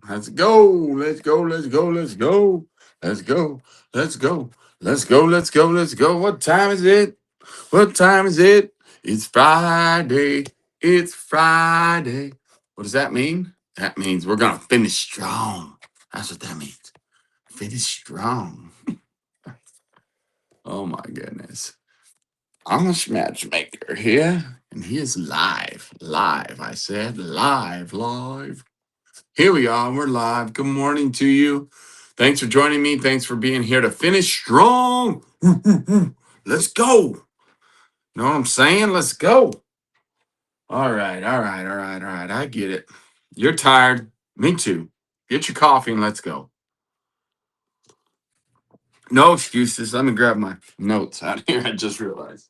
Let's go. Let's go. Let's go. Let's go. Let's go. Let's go. Let's go. Let's go. Let's go. What time is it? What time is it? It's Friday. It's Friday. What does that mean? That means we're going to finish strong. That's what that means. Finish strong. Oh my goodness. Amish Matchmaker here, and he is live. Live, I said. Live, live. Here we are. We're live. Good morning to you. Thanks for joining me. Thanks for being here to finish strong. Let's go. Know what I'm saying? Let's go. All right, all right, all right, all right. I get it. You're tired. Me too. Get your coffee and let's go. No excuses. Let me grab my notes out here. I just realized.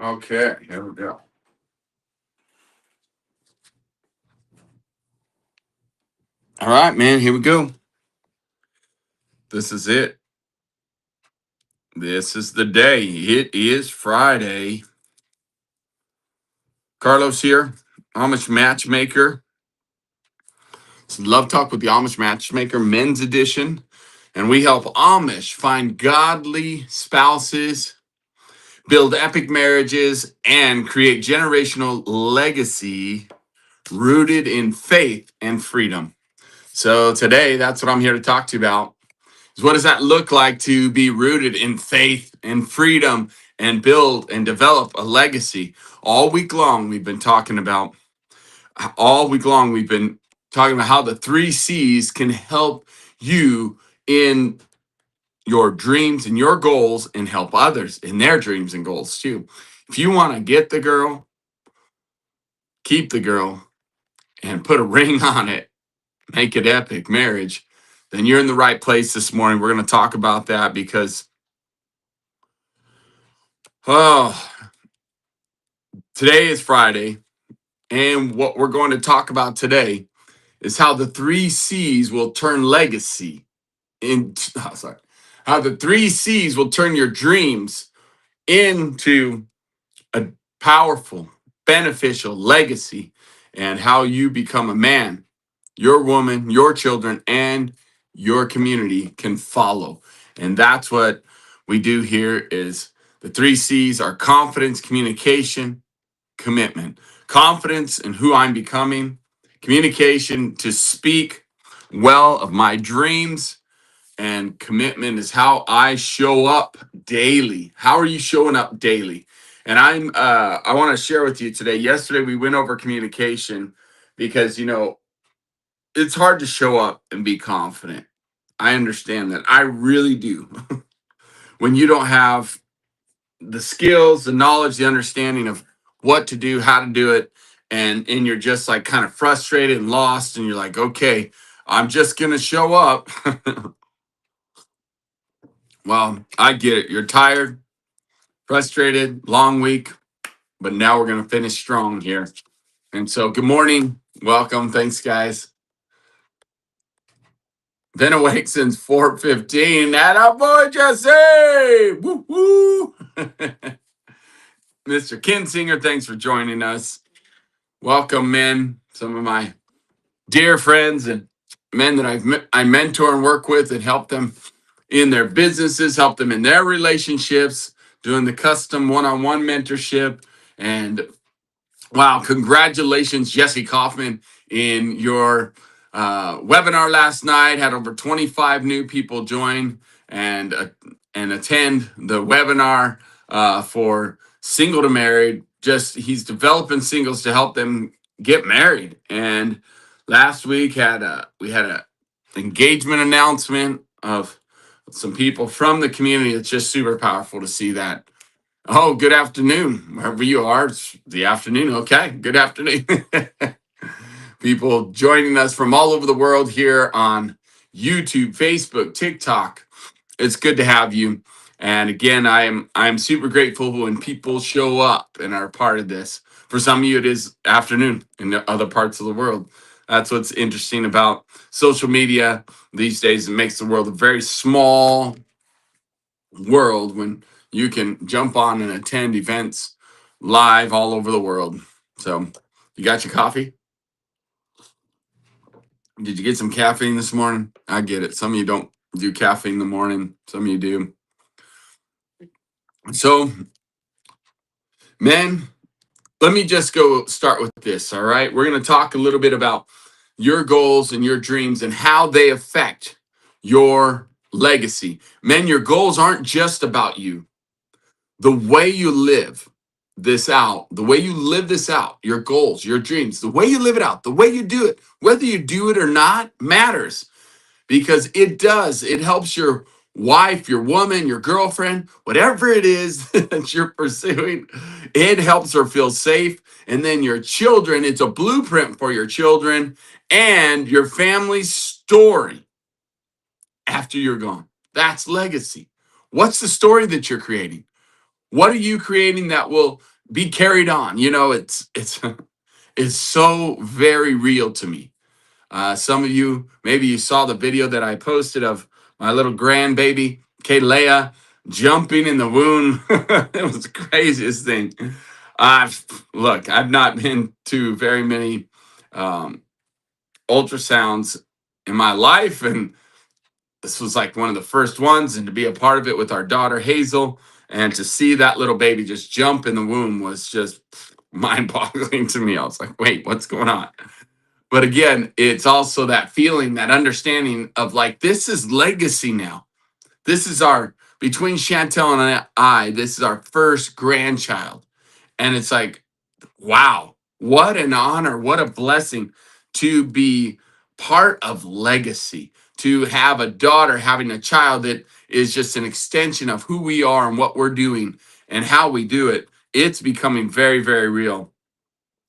Okay, here we go. All right, man. Here we go. This is it. This is the day. It is Friday. Carlos here, Amish Matchmaker. It's Love Talk with the Amish Matchmaker, men's edition. And we help Amish find godly spouses, build epic marriages, and create generational legacy rooted in faith and freedom. So today, that's what I'm here to talk to you about. Is what does that look like to be rooted in faith and freedom and build and develop a legacy? All week long, we've been talking about how the three C's can help you in your dreams and your goals and help others in their dreams and goals too. If you want to get the girl, keep the girl, and put a ring on it, make it epic marriage, then you're in the right place this morning. We're going to talk about that because, oh, today is Friday. And what we're going to talk about today is how the three C's will turn legacy into, how the three C's will turn your dreams into a powerful, beneficial legacy, and how you become a man, your woman, your children, and your community can follow. And that's what we do here is the three C's are confidence, communication, commitment. Confidence in who I'm becoming, communication to speak well of my dreams, and commitment is how I show up daily. How are you showing up daily? And I want to share with you today. Yesterday we went over communication because it's hard to show up and be confident. I understand that. I really do. When you don't have the skills, the knowledge, the understanding of what to do, how to do it, and you're just like kind of frustrated and lost, and you're like, okay, I'm just gonna show up. Well, I get it. You're tired, frustrated, long week, but now we're going to finish strong here. And so, good morning. Welcome. Thanks, guys. Been awake since 4:15. That our boy Jesse. Woo woo. Mr. Kinsinger, thanks for joining us. Welcome, men. Some of my dear friends and men that I mentor and work with and help them in their businesses, help them in their relationships, doing the custom one-on-one mentorship. And wow, congratulations, Jesse Kaufman, in your webinar last night. Had over 25 new people join and attend the webinar for single to married. Just he's developing singles to help them get married. And last week we had a engagement announcement of some people from the community. It's just super powerful to see that. Oh, good afternoon, wherever you are. It's the afternoon. Okay, good afternoon. People joining us from all over the world here on YouTube, Facebook, TikTok. It's good to have you. And again, I'm super grateful when people show up and are part of this. For some of you, it is afternoon in the other parts of the world. That's what's interesting about social media these days. It makes the world a very small world when you can jump on and attend events live all over the world. So, you got your coffee? Did you get some caffeine this morning? I get it. Some of you don't do caffeine in the morning, some of you do. So, men, let me just go start with this. All right. We're going to talk a little bit about your goals and your dreams and how they affect your legacy. Men, your goals aren't just about you. The way you live this out, the way you live this out, your goals, your dreams, the way you live it out, the way you do it, whether you do it or not matters, because it does. It helps your wife, your woman, your girlfriend, whatever it is that you're pursuing, it helps her feel safe. And then your children, it's a blueprint for your children and your family's story after you're gone. That's legacy. What's the story that you're creating? What are you creating that will be carried on? You know, it's it's so very real to me. Some of you, maybe you saw the video that I posted of my little grandbaby, Kalea, jumping in the womb. It was the craziest thing. Look, I've not been to very many um, ultrasounds in my life, and this was like one of the first ones, and to be a part of it with our daughter Hazel, and to see that little baby just jump in the womb was just mind-boggling to me. I was like, wait, what's going on? But again, it's also that feeling, that understanding of like, this is legacy now. This is our, between Chantel and I, this is our first grandchild. And it's like, wow, what an honor, what a blessing to be part of legacy, to have a daughter having a child that is just an extension of who we are and what we're doing and how we do it. It's becoming very, very real.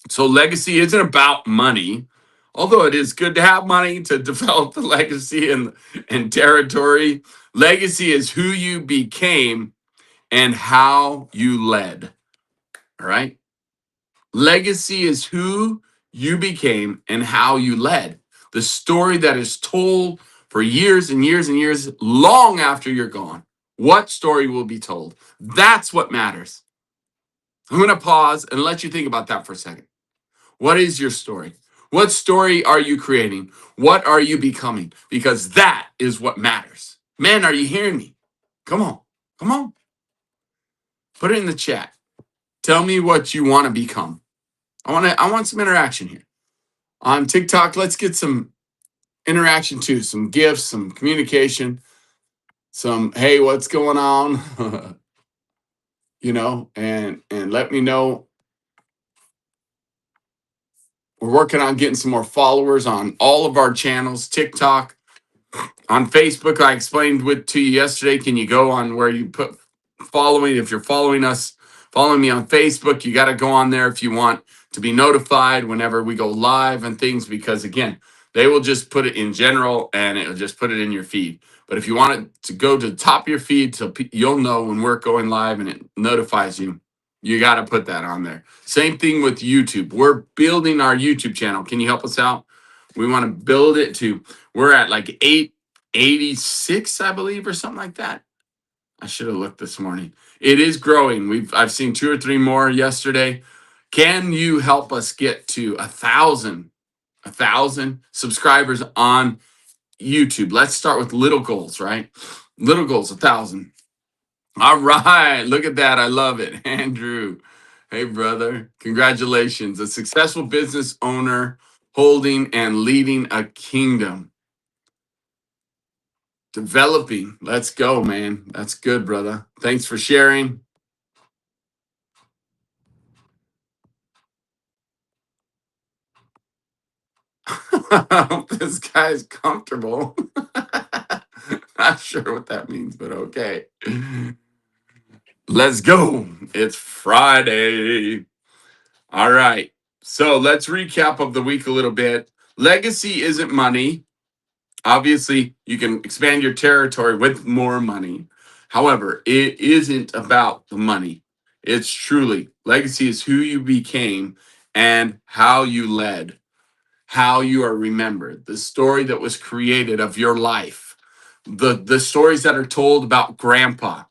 So legacy isn't about money, although it is good to have money to develop the legacy and territory. Legacy is who you became and how you led. All right. Legacy is who you became and how you led. The story that is told for years and years and years, long after you're gone. What story will be told? That's what matters. I'm going to pause and let you think about that for a second. What is your story? What story are you creating? What are you becoming? Because that is what matters. Man, are you hearing me? Come on. Come on. Put it in the chat. Tell me what you want to become. I want some interaction here. On TikTok, let's get some interaction too, some gifts, some communication, some hey, what's going on? And let me know. We're working on getting some more followers on all of our channels, TikTok, on Facebook. I explained to you yesterday. Can you go on where you put following? If you're following us, following me on Facebook, you got to go on there if you want to be notified whenever we go live and things, because again, they will just put it in general and it'll just put it in your feed. But if you want it to go to the top of your feed so you'll know when we're going live and it notifies you, you got to put that on there. Same thing with YouTube. We're building our YouTube channel. Can you help us out? We want to build it to, we're at like 886, I believe, or something like that. I should have looked this morning. It is growing. I've seen 2 or 3 more yesterday. Can you help us get to 1,000 subscribers on YouTube? Let's start with little goals, right? Little goals, 1,000. All right, look at that. I love it. Andrew, hey, brother. Congratulations. A successful business owner holding and leading a kingdom. Developing. Let's go, man. That's good, brother. Thanks for sharing. I hope this guy's comfortable. Not sure what that means, but okay. Let's go. It's Friday. All right. So let's recap of the week a little bit. Legacy isn't money. Obviously, you can expand your territory with more money. However, it isn't about the money. It's truly legacy is who you became and how you led, how you are remembered, the story that was created of your life, the stories that are told about grandpa.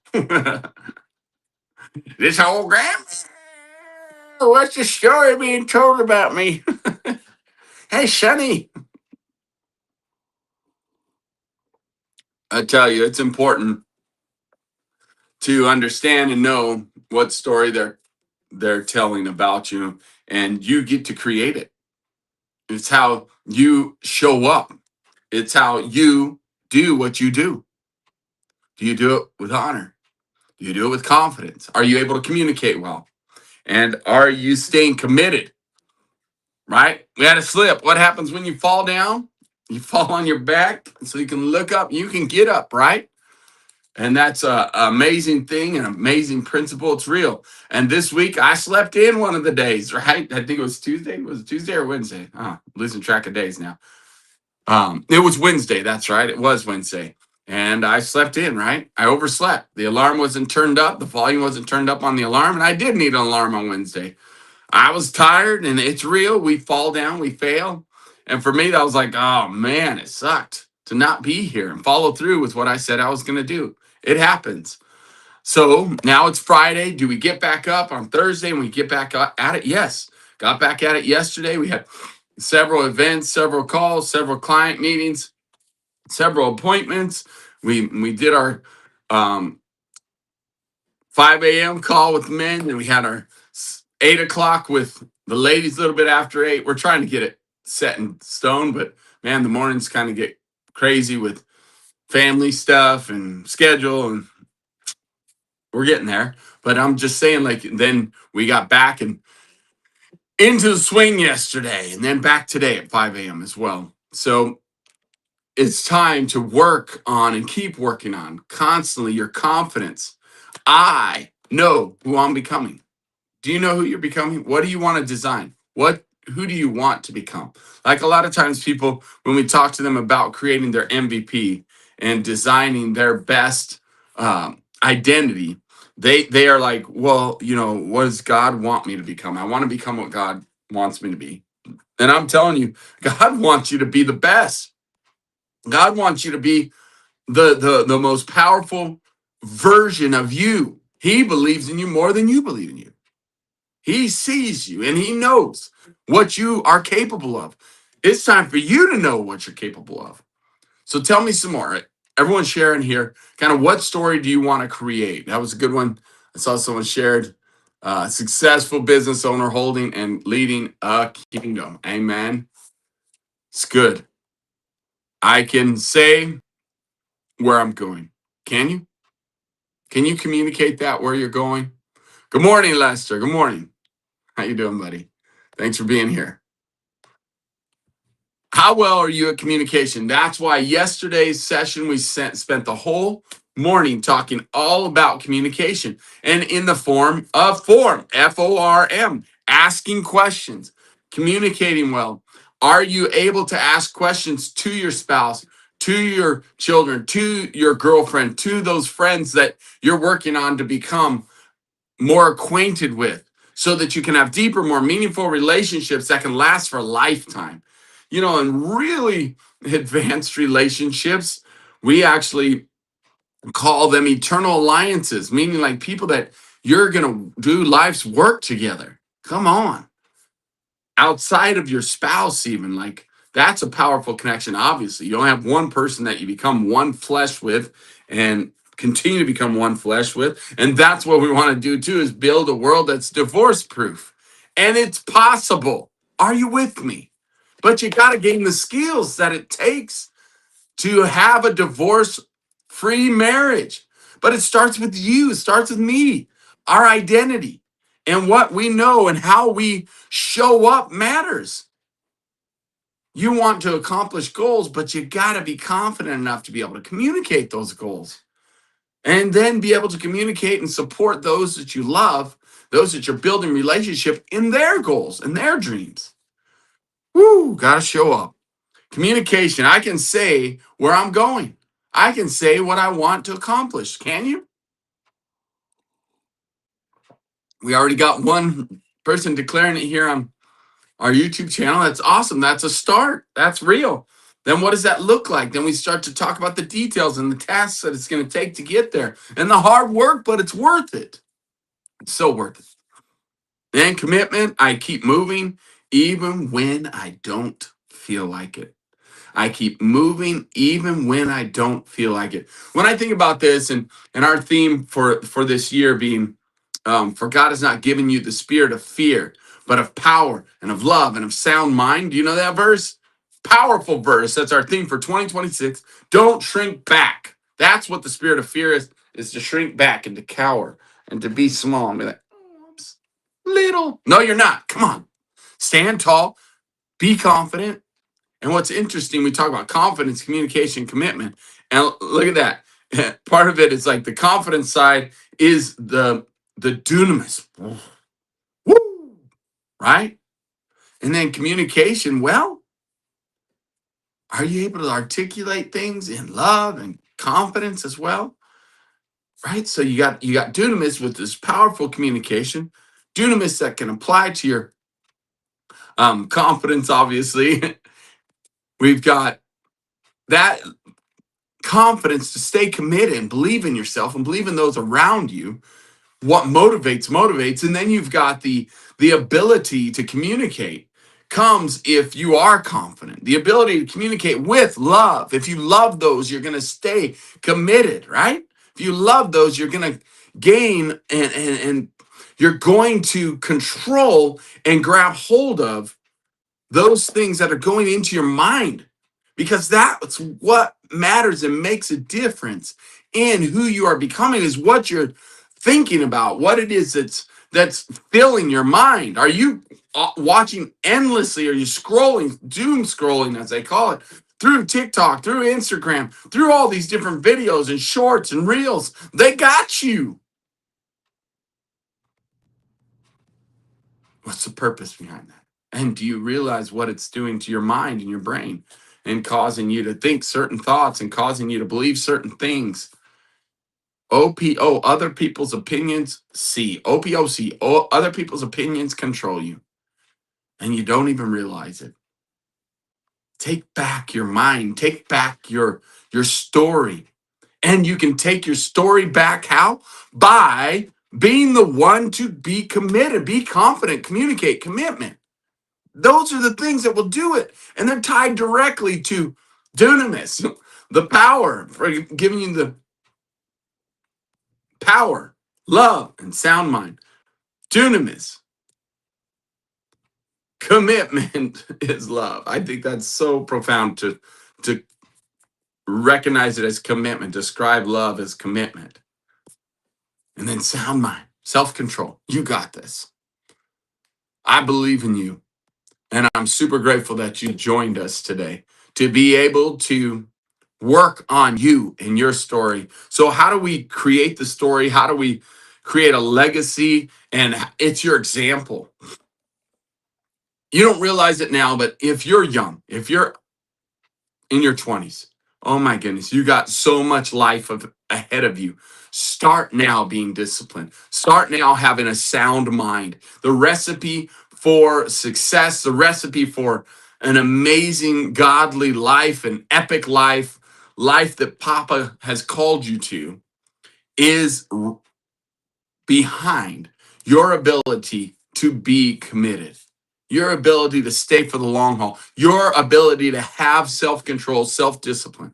This old grandpa, what's the story being told about me? Hey, Sonny. I tell you, it's important to understand and know what story they're telling about you, and you get to create it. It's how you show up. It's how you do what you do. Do you do it with honor? Do you do it with confidence? Are you able to communicate well? And are you staying committed? Right? We had a slip. What happens when you fall down? You fall on your back so you can look up, you can get up, right? And that's a amazing thing, an amazing principle. It's real. And this week I slept in one of the days, right? I think it was Tuesday. Was it Tuesday or Wednesday? Losing track of days now. It was Wednesday. That's right. It was Wednesday. And I slept in, right? I overslept. The alarm wasn't turned up. The volume wasn't turned up on the alarm. And I did need an alarm on Wednesday. I was tired, and it's real. We fall down, we fail. And for me, that was like, oh man, it sucked to not be here and follow through with what I said I was going to do. It happens. So now it's Friday. Do we get back up on Thursday and we get back at it? Yes. Got back at it yesterday. We had several events, several calls, several client meetings, several appointments. We did our um, 5 a.m. call with men, and we had our 8 o'clock with the ladies a little bit after 8. We're trying to get it set in stone, but man, the mornings kind of get crazy with family stuff and schedule, and we're getting there. But I'm just saying, like, then we got back and into the swing yesterday, and then back today at 5 a.m. as well. So it's time to work on and keep working on constantly your confidence. I know who I'm becoming. Do you know who you're becoming? What do you want to design? Who do you want to become? Like a lot of times people, when we talk to them about creating their MVP and designing their best identity, they are like, well, what does God want me to become? I want to become what God wants me to be. And I'm telling you, God wants you to be the best. God wants you to be the most powerful version of you. He believes in you more than you believe in you. He sees you and he knows what you are capable of. It's time for you to know what you're capable of. So tell me some more. Everyone's sharing here. Kind of what story do you want to create? That was a good one. I saw someone shared successful business owner holding and leading a kingdom. Amen. It's good. I can say where I'm going. Can you? Can you communicate that where you're going? Good morning, Lester. Good morning. How you doing, buddy? Thanks for being here. How well are you at communication? That's why yesterday's session we spent the whole morning talking all about communication and in the form of FORM, asking questions, communicating well. Are you able to ask questions to your spouse, to your children, to your girlfriend, to those friends that you're working on to become more acquainted with so that you can have deeper, more meaningful relationships that can last for a lifetime? And really advanced relationships, we actually call them eternal alliances, meaning like people that you're going to do life's work together. Come on. Outside of your spouse, even like that's a powerful connection. Obviously, you don't have one person that you become one flesh with and continue to become one flesh with. And that's what we want to do too, is build a world that's divorce proof. And it's possible. Are you with me? But you got to gain the skills that it takes to have a divorce free marriage. But it starts with you, it starts with me, our identity, and what we know and how we show up matters. You want to accomplish goals, but you got to be confident enough to be able to communicate those goals and then be able to communicate and support those that you love, those that you're building relationship in their goals and their dreams. Woo, got to show up. Communication. I can say where I'm going. I can say what I want to accomplish. Can you? We already got one person declaring it here on our YouTube channel. That's awesome. That's a start. That's real. Then what does that look like? Then we start to talk about the details and the tasks that it's going to take to get there and the hard work, but it's worth it. It's so worth it. And commitment, I keep moving even when I don't feel like it. I keep moving even when I don't feel like it. When I think about this and our theme for this year being for God has not given you the spirit of fear, but of power and of love and of sound mind. Do you know that verse? Powerful verse. That's our theme for 2026. Don't shrink back. That's what the spirit of fear is to shrink back and to cower and to be small and be like, oh, little. No, you're not. Come on. Stand tall, be confident. And what's interesting, we talk about confidence, communication, commitment. And look at that. Part of it is like the confidence side is the dunamis. Woo! Right? And then communication, well, are you able to articulate things in love and confidence as well? Right? So you got dunamis with this powerful communication, dunamis that can apply to your confidence, obviously. We've got that confidence to stay committed and believe in yourself and believe in those around you. What motivates, and then you've got the ability to communicate comes if you are confident. The ability to communicate with love. If you love those, you're going to stay committed, right? If you love those, you're going to gain and you're going to control and grab hold of those things that are going into your mind, because that's what matters and makes a difference in who you are becoming, is what you're thinking about, what it is that's filling your mind. Are you watching endlessly? Are you scrolling, doom scrolling as they call it, through TikTok, through Instagram, through all these different videos and shorts and reels? They got you. What's the purpose behind that? And do you realize what it's doing to your mind and your brain and causing you to think certain thoughts and causing you to believe certain things? OPO, other people's opinions. C, OPOC, other people's opinions control you and you don't even realize it. Take back your mind, take back your story. And you can take your story back how? By being the one to be committed, be confident, communicate, commitment. Those are the things that will do it. And they're tied directly to dunamis, the power, for giving you the power, love, and sound mind. Dunamis, commitment is love. I think that's so profound to recognize it as commitment, describe love as commitment. And then sound mind, self-control. You got this. I believe in you. And I'm super grateful that you joined us today to be able to work on you and your story. So, how do we create the story? How do we create a legacy? And it's your example. You don't realize it now, but if you're young, if you're in your 20s, oh my goodness, you got so much life ahead of you. Start now being disciplined. Start now having a sound mind. The recipe for success, the recipe for an amazing godly life, an epic life that Papa has called you to, is behind your ability to be committed, your ability to stay for the long haul, your ability to have self control, self discipline,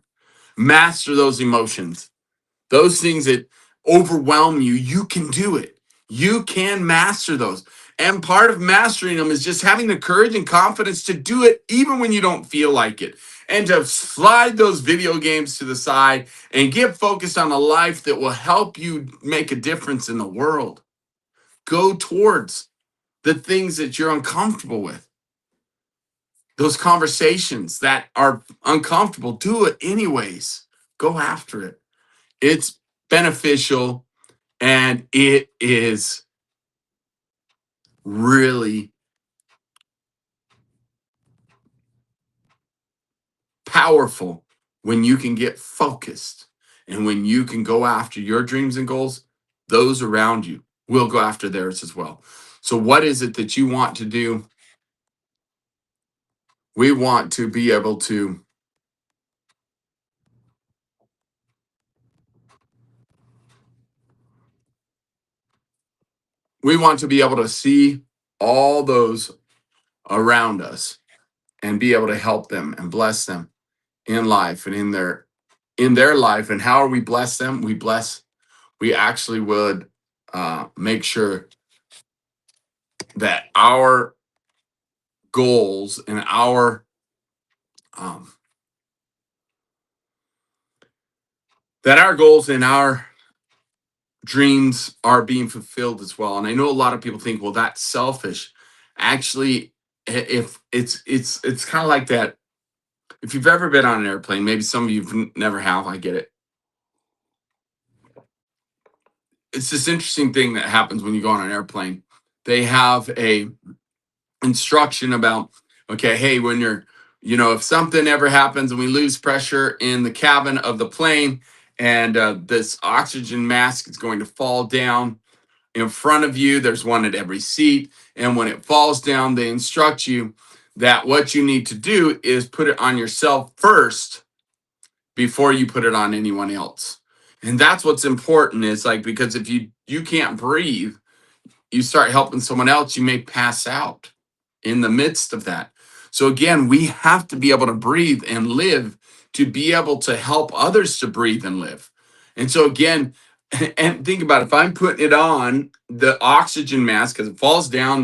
master those emotions, those things that overwhelm you. You can do it. You can master those. And part of mastering them is just having the courage and confidence to do it even when you don't feel like it. And to slide those video games to the side and get focused on a life that will help you make a difference in the world. Go towards the things that you're uncomfortable with. Those conversations that are uncomfortable, do it anyways. Go after it. It's beneficial and it is really powerful when you can get focused and when you can go after your dreams and goals. Those around you we'll go after theirs as well. So what is it that you want to do? We want to be able to see all those around us and be able to help them and bless them in life and in their life. And how are we bless them? We actually would make sure that our goals and um, our dreams are being fulfilled as well. And I know a lot of people think, well, that's selfish. Actually, if it's kind of like that. If you've ever been on an airplane, maybe some of you never have. I get it. It's this interesting thing that happens when you go on an airplane. They have a instruction about, okay, hey, when you're, if something ever happens and we lose pressure in the cabin of the plane, and this oxygen mask is going to fall down in front of you. There's one at every seat. And when it falls down, they instruct you that what you need to do is put it on yourself first before you put it on anyone else. And that's what's important, is like, because if you can't breathe, you start helping someone else, you may pass out in the midst of that. So again, we have to be able to breathe and live to be able to help others to breathe and live. And so again, and think about it, if I'm putting it on the oxygen mask, because it falls down,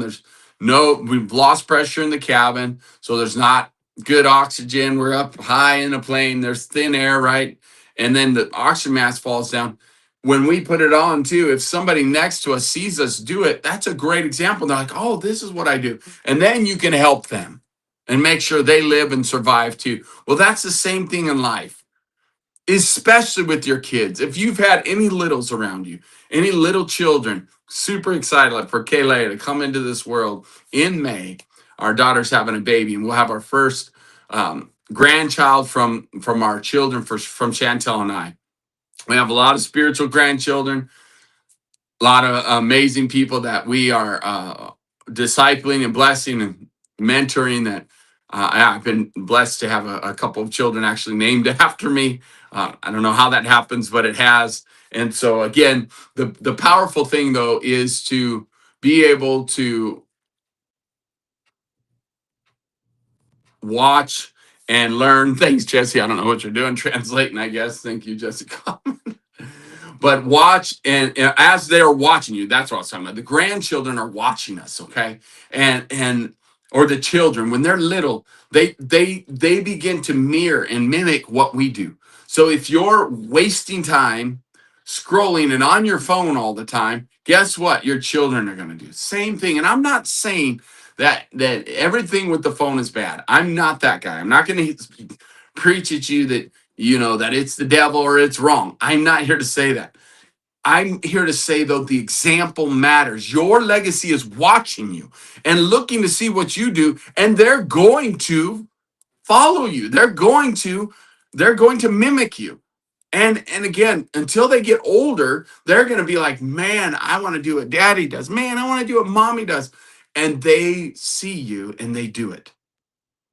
we've lost pressure in the cabin, so there's not good oxygen. We're up high in a plane, there's thin air, right? And then the oxygen mask falls down. When we put it on too, if somebody next to us sees us do it, that's a great example. They're like, oh, this is what I do. And then you can help them and make sure they live and survive too. Well, that's the same thing in life, especially with your kids. If you've had any littles around you, any little children, super excited like for Kayla to come into this world in May. Our daughter's having a baby, and we'll have our first grandchild from our children, from Chantel and I. We have a lot of spiritual grandchildren, a lot of amazing people that we are discipling and blessing and mentoring. That I've been blessed to have a couple of children actually named after me. I don't know how that happens, but it has. And so again, the powerful thing though is to be able to watch and learn. Thanks, Jesse. I don't know what you're doing translating, I guess. Thank you, Jessica. But watch, and as they're watching you, that's what I was talking about. The grandchildren are watching us, okay? And or the children, when they're little, they begin to mirror and mimic what we do. So if you're wasting time scrolling and on your phone all the time, guess what? Your children are going to do same thing. And I'm not saying that everything with the phone is bad. I'm not that guy. I'm not going to preach at you that that it's the devil or it's wrong. I'm not here to say that. I'm here to say, though, the example matters. Your legacy is watching you and looking to see what you do, and they're going to follow you. They're going to mimic you. And again, until they get older, they're going to be like, man, I want to do what daddy does. Man, I want to do what mommy does. And they see you and they do it.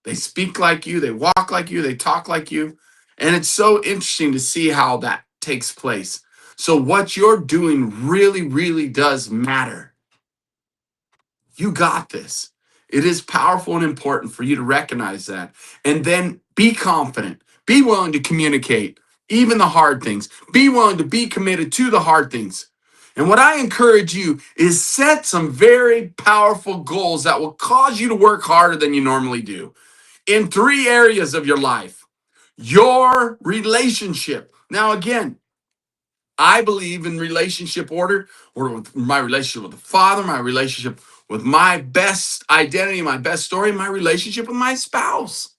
They speak like you, they walk like you, they talk like you. And it's so interesting to see how that takes place. So, what you're doing really, really does matter. You got this. It is powerful and important for you to recognize that. And then be confident, be willing to communicate, even the hard things, be willing to be committed to the hard things. And what I encourage you is set some very powerful goals that will cause you to work harder than you normally do in 3 areas of your life. Your relationship. Now, again, I believe in relationship order, or with my relationship with the Father, my relationship with my best identity, my best story, my relationship with my spouse.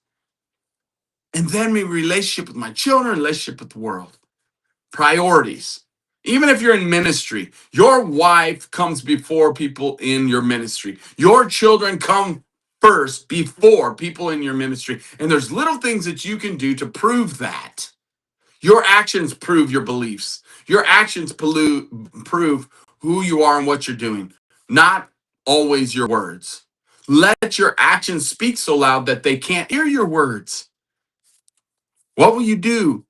And then my relationship with my children, relationship with the world. Priorities. Even if you're in ministry, your wife comes before people in your ministry. Your children come first before people in your ministry. And there's little things that you can do to prove that. Your actions prove your beliefs. Your actions prove who you are and what you're doing, not always your words. Let your actions speak so loud that they can't hear your words. What will you do?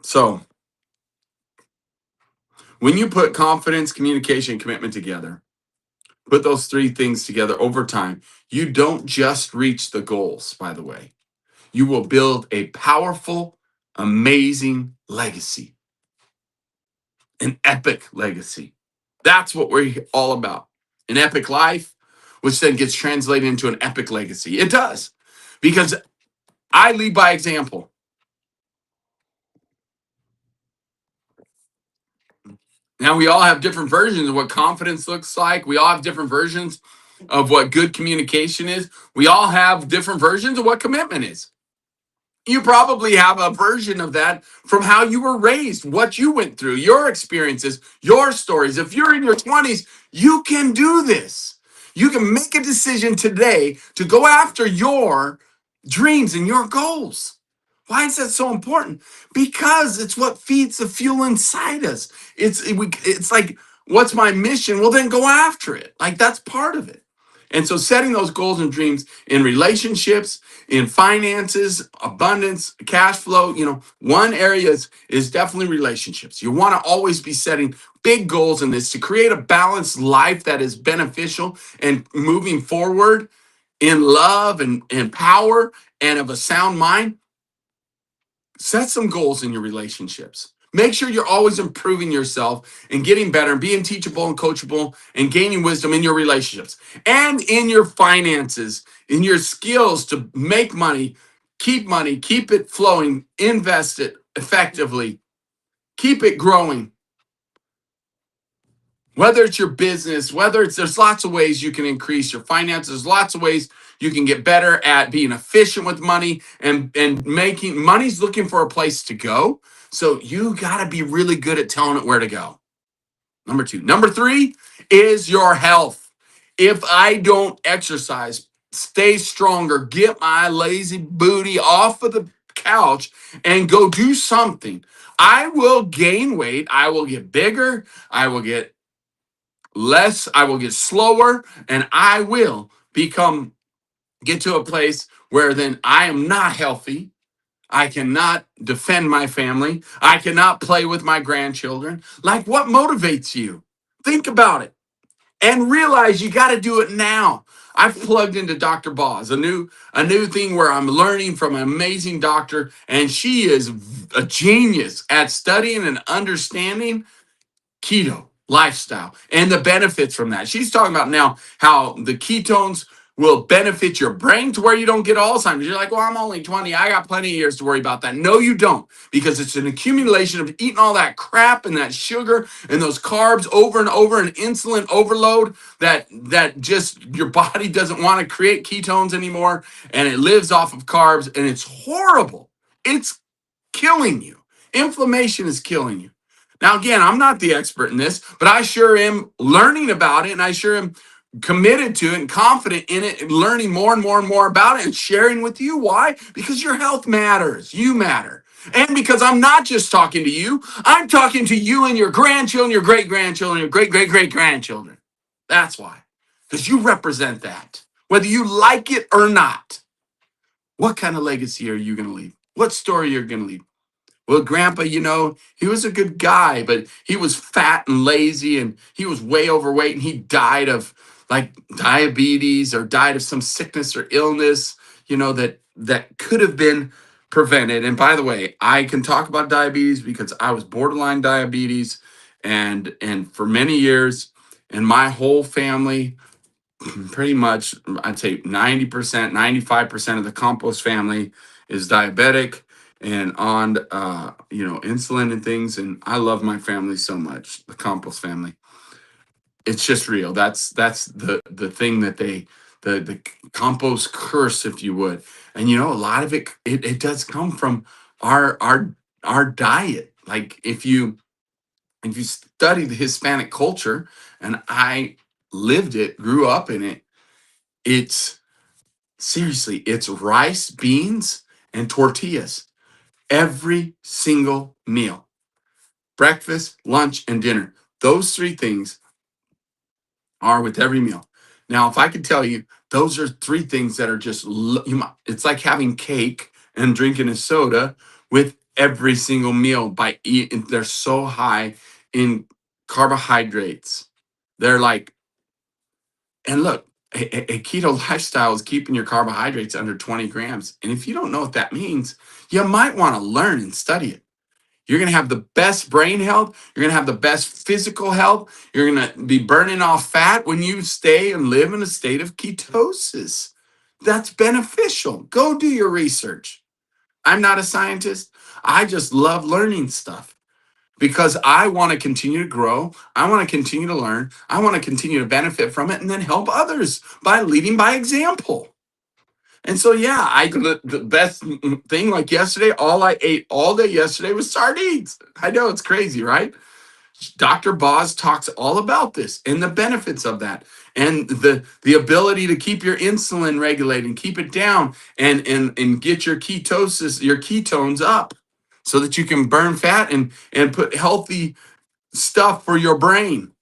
So, when you put confidence, communication, commitment together, put those three things together over time, you don't just reach the goals, by the way. You will build a powerful, amazing legacy, an epic legacy. That's what we're all about. An epic life, which then gets translated into an epic legacy. It does, because I lead by example. Now, we all have different versions of what confidence looks like. We all have different versions of what good communication is. We all have different versions of what commitment is. You probably have a version of that from how you were raised, what you went through, your experiences, your stories. If you're in your 20s, you can do this. You can make a decision today to go after your dreams and your goals. Why is that so important? Because it's what feeds the fuel inside us. It's like, what's my mission? Well, then go after it. Like, that's part of it. And so setting those goals and dreams in relationships, in finances, abundance, cash flow, one area is definitely relationships. You want to always be setting big goals in this to create a balanced life that is beneficial and moving forward in love and power and of a sound mind. Set some goals in your relationships. Make sure you're always improving yourself and getting better and being teachable and coachable and gaining wisdom in your relationships and in your finances, in your skills to make money, keep it flowing, invest it effectively, keep it growing. Whether it's your business, there's lots of ways you can increase your finances. There's lots of ways you can get better at being efficient with money and making money's looking for a place to go. So you got to be really good at telling it where to go. Number two. Number three is your health. If I don't exercise, stay stronger, get my lazy booty off of the couch and go do something, I will gain weight. I will get bigger. I will get less, I will get slower, and I will get to a place where then I am not healthy. I cannot defend my family. I cannot play with my grandchildren. Like, what motivates you? Think about it and realize you got to do it now. I've plugged into Dr. Boz, a new thing where I'm learning from an amazing doctor, and she is a genius at studying and understanding keto lifestyle and the benefits from that. She's talking about now how the ketones will benefit your brain to where you don't get Alzheimer's. You're like, well, I'm only 20. I got plenty of years to worry about that. No, you don't, because it's an accumulation of eating all that crap and that sugar and those carbs over and over and insulin overload that just your body doesn't want to create ketones anymore, and it lives off of carbs, and it's horrible. It's killing you. Inflammation is killing you. Now, again, I'm not the expert in this, but I sure am learning about it, and I sure am committed to it and confident in it and learning more and more and more about it and sharing with you. Why? Because your health matters. You matter. And because I'm not just talking to you, I'm talking to you and your grandchildren, your great grandchildren, your great great great grandchildren. That's why. Because you represent that, whether you like it or not. What kind of legacy are you going to leave? What story you're going to leave? Well, Grandpa, he was a good guy, but he was fat and lazy, and he was way overweight, and he died of like diabetes or died of some sickness or illness, that could have been prevented. And by the way, I can talk about diabetes because I was borderline diabetes, and for many years, and my whole family, pretty much, I'd say 90%, 95% of the Compost family is diabetic and on, insulin and things. And I love my family so much, the Compost family. It's just real. That's the thing that the Compost curse, if you would. And a lot of it does come from our diet. Like, if you study the Hispanic culture, and I lived it, grew up in it, it's seriously, it's rice, beans, and tortillas every single meal. breakfast, lunch, and dinner. Those three things are with every meal. Now, if I could tell you, those are three things that are just, it's like having cake and drinking a soda with every single meal by eating. They're so high in carbohydrates. They're like, and look, a keto lifestyle is keeping your carbohydrates under 20 grams. And if you don't know what that means, you might want to learn and study it. You're going to have the best brain health. You're going to have the best physical health. You're going to be burning off fat when you stay and live in a state of ketosis. That's beneficial. Go do your research. I'm not a scientist. I just love learning stuff because I want to continue to grow. I want to continue to learn. I want to continue to benefit from it and then help others by leading by example. And so, yeah, the best thing, like yesterday, all I ate all day yesterday was sardines. I know it's crazy, right? Dr. Boz talks all about this and the benefits of that, and the ability to keep your insulin regulated and keep it down, and get your ketosis, your ketones up, so that you can burn fat and put healthy stuff for your brain.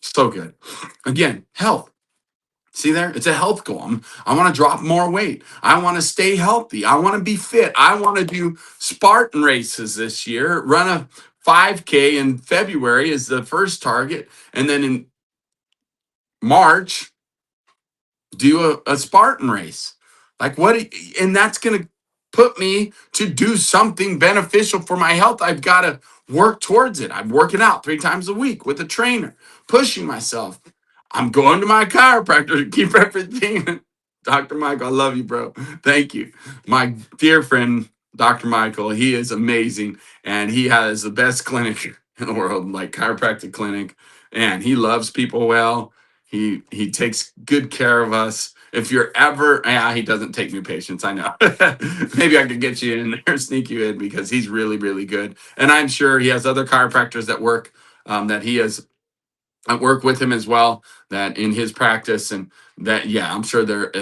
So good. Again, health. See there? It's a health goal. I want to drop more weight. I want to stay healthy. I want to be fit. I want to do Spartan races this year. Run a 5K in February is the first target. And then in March, do a Spartan race. Like what? And that's going to put me to do something beneficial for my health. I've got to work towards it. I'm working out 3 times a week with a trainer, pushing myself. I'm going to my chiropractor to keep everything. Dr. Michael, I love you, bro. Thank you. My dear friend, Dr. Michael, he is amazing. And he has the best clinic in the world, like chiropractic clinic. And he loves people well. He takes good care of us. If you're ever, he doesn't take new patients. I know. Maybe I could get you in there, sneak you in, because he's really, really good. And I'm sure he has other chiropractors that work, that he has work with him as well, that in his practice, and that, yeah, I'm sure they're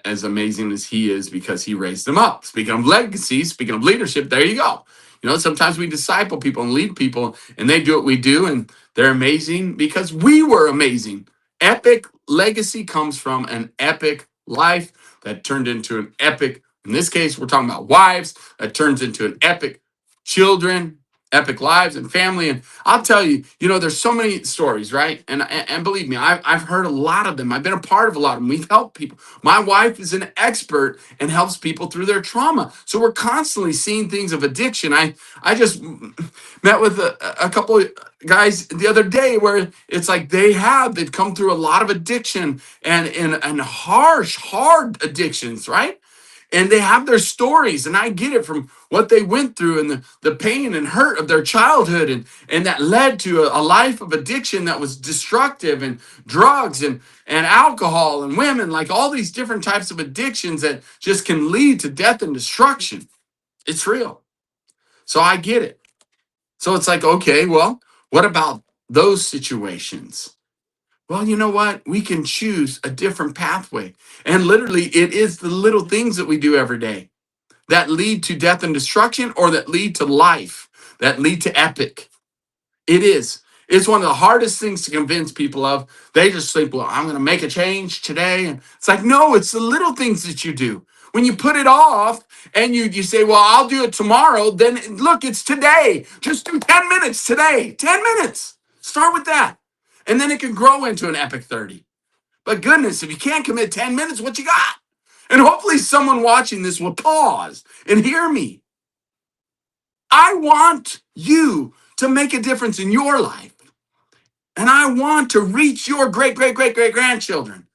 as amazing as he is because he raised them up. Speaking of legacy, speaking of leadership, there you go. You know, sometimes we disciple people and lead people and they do what we do and they're amazing because we were amazing. Epic legacy comes from an epic life that turned into an epic, in this case, we're talking about wives, that turns into an epic children, epic lives and family. And I'll tell you, you know, there's so many stories, right? And believe me, I've heard a lot of them. I've been a part of a lot of them. We've helped people. My wife is an expert and helps people through their trauma. So we're constantly seeing things of addiction. I just met with a couple of guys the other day where it's like they've come through a lot of addiction and hard addictions, right? And they have their stories, and I get it from what they went through and the pain and hurt of their childhood, and that led to a life of addiction that was destructive, and drugs and alcohol and women, like all these different types of addictions that just can lead to death and destruction. It's real. So I get it. So it's like, okay, well, what about those situations? Well, you know what? We can choose a different pathway. And literally, it is the little things that we do every day that lead to death and destruction, or that lead to life, that lead to epic. It is. It's one of the hardest things to convince people of. They just think, well, I'm going to make a change today. And it's like, no, it's the little things that you do. When you put it off and you say, well, I'll do it tomorrow, then look, it's today. Just do 10 minutes today. 10 minutes. Start with that. And then it can grow into an epic 30. But goodness, if you can't commit 10 minutes, what you got? And hopefully someone watching this will pause and hear me. I want you to make a difference in your life. And I want to reach your great grandchildren.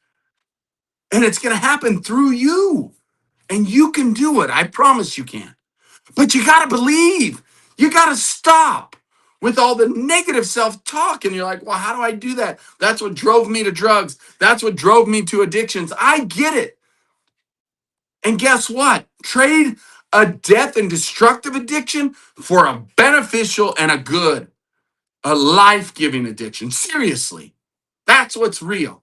And it's going to happen through you. And you can do it. I promise you can. But you got to believe. You got to stop with all the negative self-talk. And you're like, well, how do I do that? That's what drove me to drugs. That's what drove me to addictions. I get it. And guess what? Trade a death and destructive addiction for a beneficial and a good, a life-giving addiction. Seriously, that's what's real.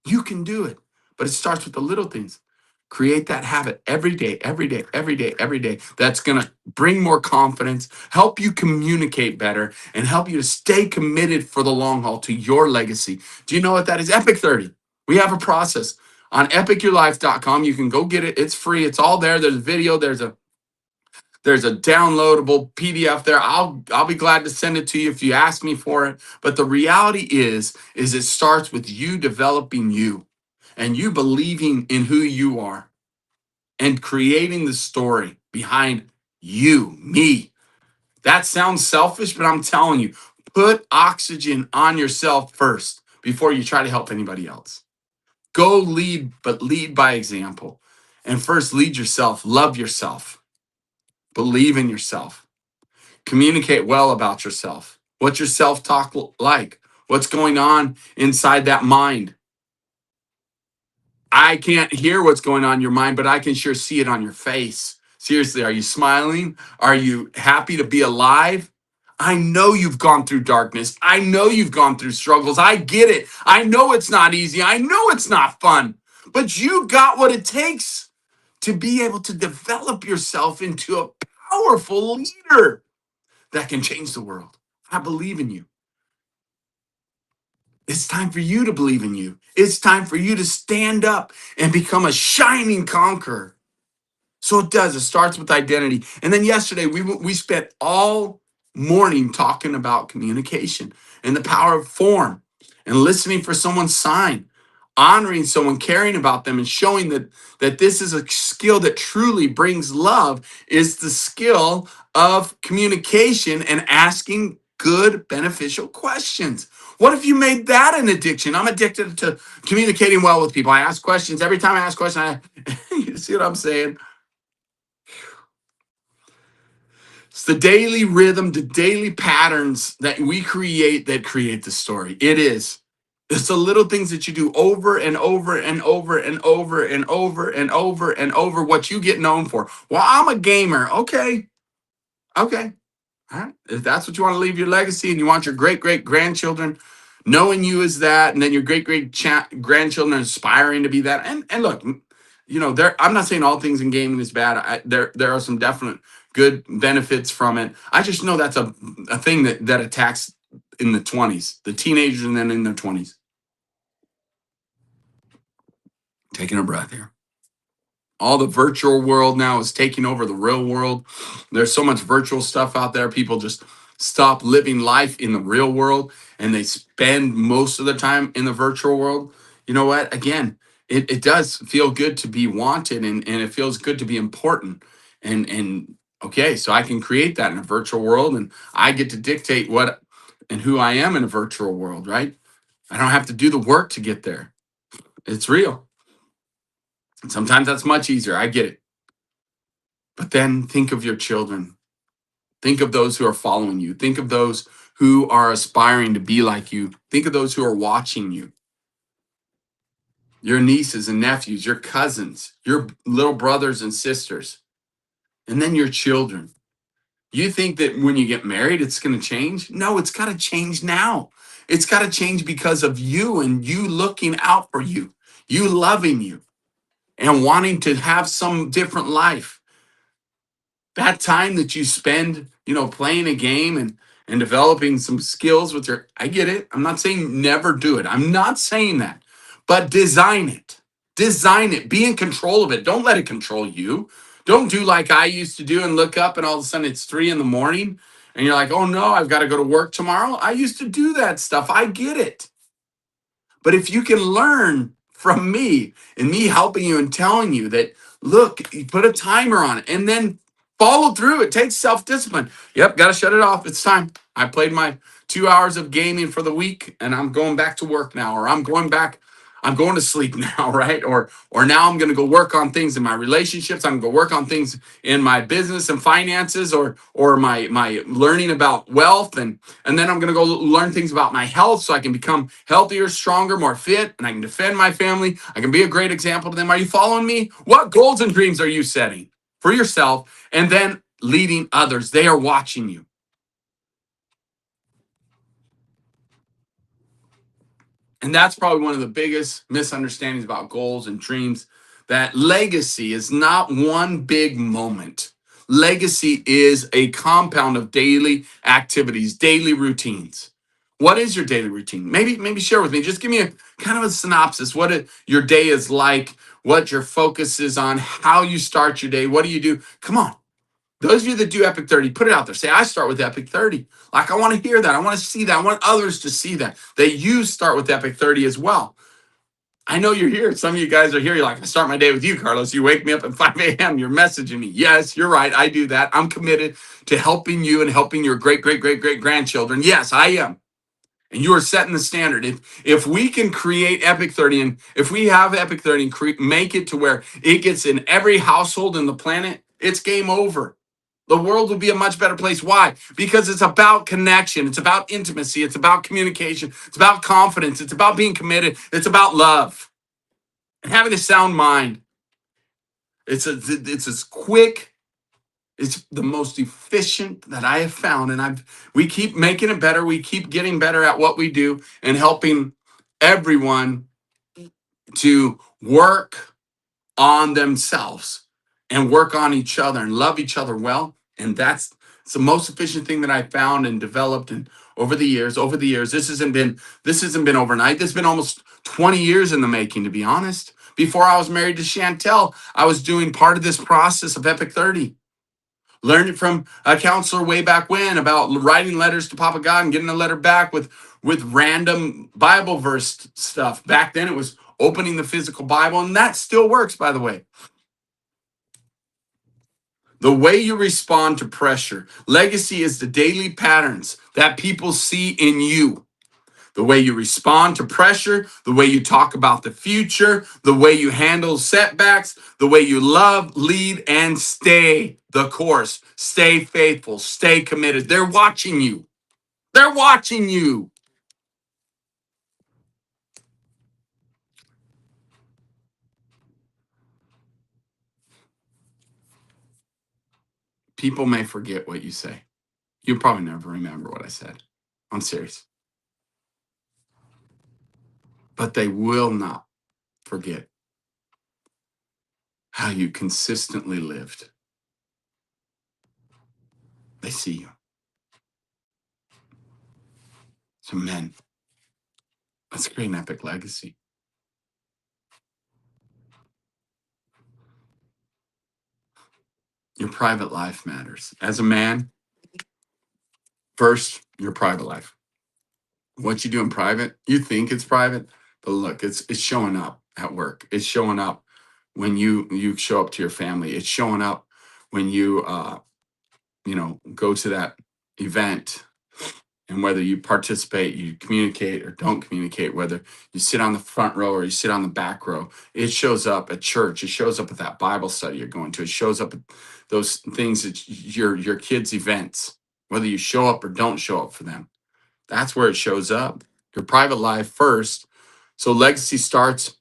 You can do it, but it starts with the little things. Create that habit every day, every day, every day, every day. That's going to bring more confidence, help you communicate better, and help you to stay committed for the long haul to your legacy. Do you know what that is? Epic 30. We have a process on epicyourlife.com. You can go get it. It's free. It's all there. There's a video. There's a downloadable PDF there. I'll be glad to send it to you if you ask me for it. But the reality is it starts with you developing you and you believing in who you are and creating the story behind you, me. That sounds selfish, but I'm telling you, put oxygen on yourself first before you try to help anybody else. Go lead, but lead by example. And first, lead yourself, love yourself, believe in yourself, communicate well about yourself. What's your self talk like? What's going on inside that mind? I can't hear what's going on in your mind, but I can sure see it on your face. Seriously, are you smiling? Are you happy to be alive? I know you've gone through darkness. I know you've gone through struggles. I get it. I know it's not easy. I know it's not fun, but you got what it takes to be able to develop yourself into a powerful leader that can change the world. I believe in you. It's time for you to believe in you. It's time for you to stand up and become a shining conqueror. So it does. It starts with identity. And then yesterday, we spent all morning talking about communication and the power of form and listening for someone's sign, honoring someone, caring about them, and showing that this is a skill that truly brings love is the skill of communication and asking good, beneficial questions. What if you made that an addiction? I'm addicted to communicating well with people. I ask questions. Every time I ask questions, you see what I'm saying? It's the daily rhythm, the daily patterns that we create that create the story. It is. It's the little things that you do over and over and over and over and over and over and over what you get known for. Well, I'm a gamer. Okay. Okay. All right. If that's what you want to leave your legacy and you want your great great grandchildren knowing you as that, and then your great great grandchildren aspiring to be that. And look, there. I'm not saying all things in gaming is bad. There are some definite good benefits from it. I just know that's a thing that attacks in the 20s, the teenagers, and then in their 20s. Taking a breath here. All the virtual world now is taking over the real world. There's so much virtual stuff out there. People just stop living life in the real world and they spend most of the time in the virtual world. You know what? Again, it does feel good to be wanted and it feels good to be important. And okay, so I can create that in a virtual world and I get to dictate what and who I am in a virtual world, right? I don't have to do the work to get there. It's real. And sometimes that's much easier. I get it. But then think of your children. Think of those who are following you. Think of those who are aspiring to be like you. Think of those who are watching you. Your nieces and nephews, your cousins, your little brothers and sisters, and then your children. You think that when you get married, it's going to change? No, it's got to change now. It's got to change because of you and you looking out for you, you loving you, and wanting to have some different life. That time that you spend, playing a game and developing some skills with your, I get it. I'm not saying never do it. I'm not saying that. But design it. Design it. Be in control of it. Don't let it control you. Don't do like I used to do and look up and all of a sudden it's 3 a.m. and you're like, oh no, I've got to go to work tomorrow. I used to do that stuff. I get it. But if you can learn from me and me helping you and telling you that, look, you put a timer on it and then follow through. It takes self-discipline. Yep, got to shut it off. It's time. I played my 2 hours of gaming for the week and I'm going back to work now, or I'm going to sleep now, right? Or now I'm going to go work on things in my relationships. I'm going to go work on things in my business and finances, or my learning about wealth, and then I'm going to go learn things about my health so I can become healthier, stronger, more fit, and I can defend my family. I can be a great example to them. Are you following me? What goals and dreams are you setting for yourself and then leading others? They are watching you. And that's probably one of the biggest misunderstandings about goals and dreams that legacy is not one big moment. Legacy is a compound of daily activities, daily routines. What is your daily routine? Maybe share with me. Just give me a kind of a synopsis. Your day is like, what your focus is on, how you start your day. What do you do? Come on. Those of you that do Epic 30, put it out there. Say, I start with Epic 30. Like, I want to hear that. I want to see that. I want others to see that you start with Epic 30 as well. I know you're here. Some of you guys are here. You're like, I start my day with you, Carlos. You wake me up at 5 a.m. You're messaging me. Yes, you're right. I do that. I'm committed to helping you and helping your great, great, great, great grandchildren. Yes, I am. And you are setting the standard. If we can create Epic 30, and if we have Epic 30 and make it to where it gets in every household in the planet, it's game over. The world would be a much better place. Why? Because it's about connection. It's about intimacy. It's about communication. It's about confidence. It's about being committed. It's about love and having a sound mind. It's as quick. It's the most efficient that I have found, and we keep making it better. We keep getting better at what we do and helping everyone to work on themselves and work on each other and love each other well. And that's it's the most efficient thing that I found and developed. And over the years, this hasn't been overnight. This has been almost 20 years in the making, to be honest. Before I was married to Chantel, I was doing part of this process of Epic 30. Learned it from a counselor way back when about writing letters to Papa God and getting a letter back with random Bible verse stuff. Back then it was opening the physical Bible, and that still works, by the way. The way you respond to pressure. Legacy is the daily patterns that people see in you. The way you respond to pressure, the way you talk about the future, the way you handle setbacks, the way you love, lead, and stay the course. Stay faithful, stay committed. They're watching you. They're watching you. People may forget what you say. You probably never remember what I said. I'm serious. But they will not forget how you consistently lived. They see you. So, men, let's create an epic legacy. Your private life matters. As a man, first, your private life. What you do in private, you think it's private, but look, it's showing up at work. It's showing up when you show up to your family. It's showing up when you go to that event, and whether you participate, you communicate or don't communicate, whether you sit on the front row or you sit on the back row, it shows up at church. It shows up at that Bible study you're going to. It shows up at those things that your kids' events, whether you show up or don't show up for them. That's where it shows up. Your private life first. So legacy starts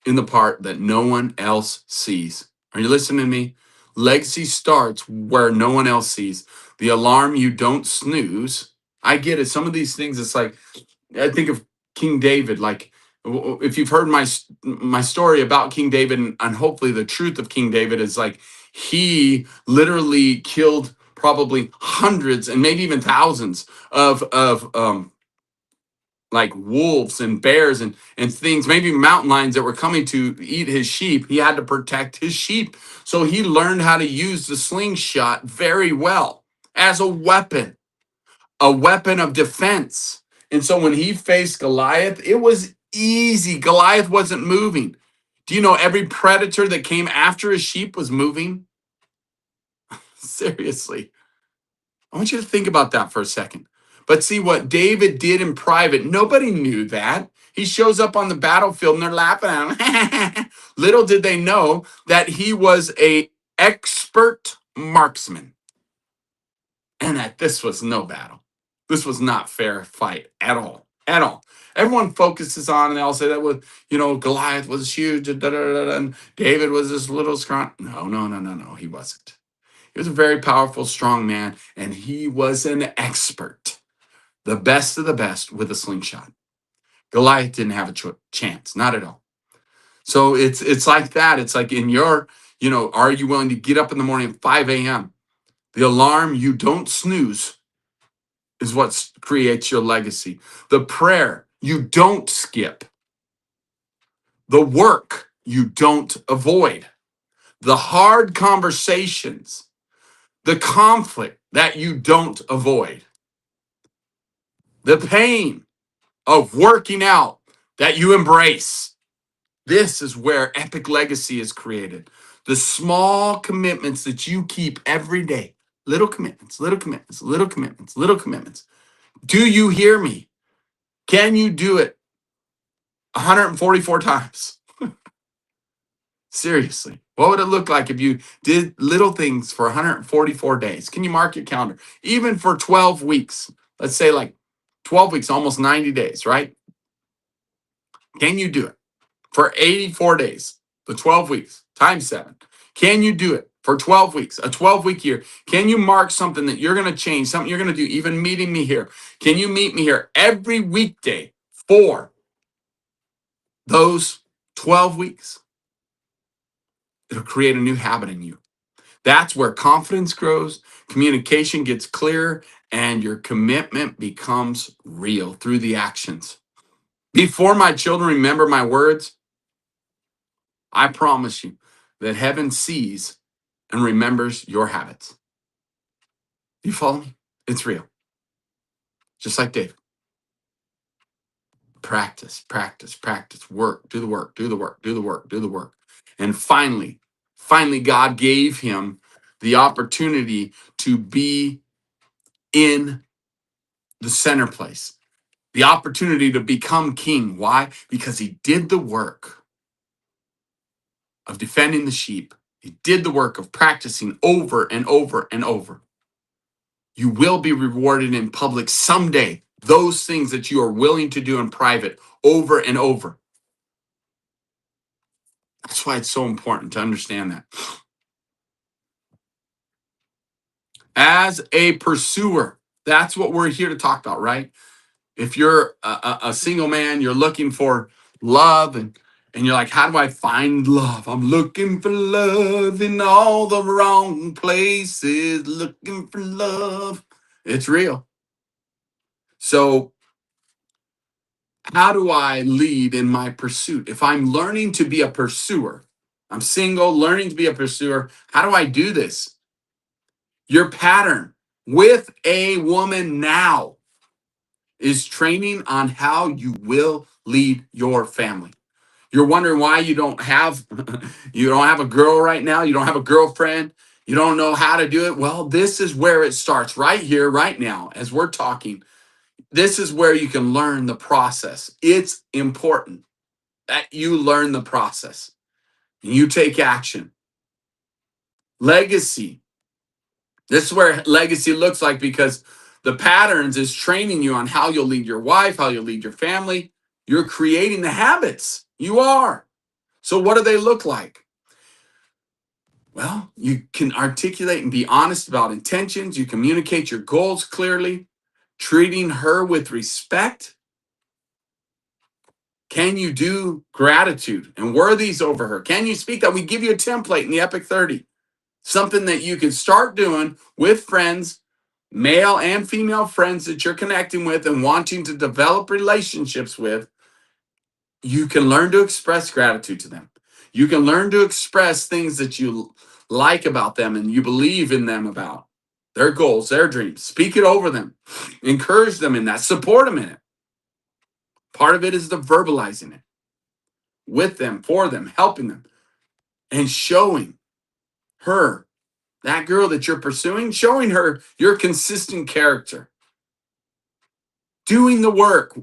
in the part that no one else sees. Are you listening to me? Legacy starts where no one else sees. The alarm you don't snooze. I get it. Some of these things, it's like, I think of King David. Like, if you've heard my story about King David, and hopefully the truth of King David is like, he literally killed probably hundreds and maybe even thousands of like wolves and bears and things, maybe mountain lions that were coming to eat his sheep. He had to protect his sheep. So he learned how to use the slingshot very well as a weapon of defense. And so when he faced Goliath, it was easy. Goliath wasn't moving. Do you know every predator that came after his sheep was moving? Seriously. I want you to think about that for a second. But see what David did in private, nobody knew that. He shows up on the battlefield and they're laughing at him. Little did they know that he was a expert marksman and that this was no battle. This was not fair fight at all. At all. Everyone focuses on and they all say that was, Goliath was huge and David was this little scrawny. No, he wasn't. He was a very powerful, strong man, and he was an expert, the best of the best with a slingshot. Goliath didn't have a chance, not at all. So it's like that. It's like in your, are you willing to get up in the morning at 5 a.m.? The alarm you don't snooze is what creates your legacy. The prayer you don't skip. The work you don't avoid. The hard conversations, the conflict that you don't avoid. The pain of working out that you embrace. This is where epic legacy is created. The small commitments that you keep every day. Little commitments, little commitments, little commitments, little commitments. Do you hear me? Can you do it 144 times? Seriously. What would it look like if you did little things for 144 days? Can you mark your calendar? Even for 12 weeks. Let's say like 12 weeks, almost 90 days, right? Can you do it? For 84 days, the 12 weeks, times 7. Can you do it for 12 weeks, a 12-week year? Can you mark something that you're going to change, something you're going to do, even meeting me here? Can you meet me here every weekday for those 12 weeks? It'll create a new habit in you. That's where confidence grows, communication gets clearer, and your commitment becomes real through the actions. Before my children remember my words, I promise you that heaven sees and remembers your habits. You follow me? It's real. Just like David. Practice, practice, practice, work, do the work, do the work, do the work, do the work. And finally, God gave him the opportunity to be in the center place, the opportunity to become king. Why? Because he did the work of defending the sheep. He did the work of practicing over and over and over. You will be rewarded in public someday. Those things that you are willing to do in private over and over. That's why it's so important to understand that. As a pursuer, that's what we're here to talk about, right? If you're a single man, you're looking for love and you're like, how do I find love? I'm looking for love in all the wrong places, looking for love. It's real. So how do I lead in my pursuit? If I'm learning to be a pursuer, I'm single, learning to be a pursuer, how do I do this? Your pattern with a woman now is training on how you will lead your family. You're wondering why you don't have a girl right now, you don't have a girlfriend, you don't know how to do it. Well, this is where it starts right here, right now, as we're talking. This is where you can learn the process. It's important that you learn the process and you take action. Legacy. This is where legacy looks like, because the patterns is training you on how you'll lead your wife, how you'll lead your family. You're creating the habits. You are. So what do they look like? Well, you can articulate and be honest about intentions. You communicate your goals clearly, treating her with respect. Can you do gratitude and worthies over her? Can you speak that? We give you a template in the Epic 30, something that you can start doing with friends, male and female friends that you're connecting with and wanting to develop relationships with. You can learn to express gratitude to them. You can learn to express things that you like about them and you believe in them about their goals, their dreams. Speak it over them. Encourage them in that. Support them in it. Part of it is the verbalizing it with them, for them, helping them, and showing her, that girl that you're pursuing, showing her your consistent character. Doing the work.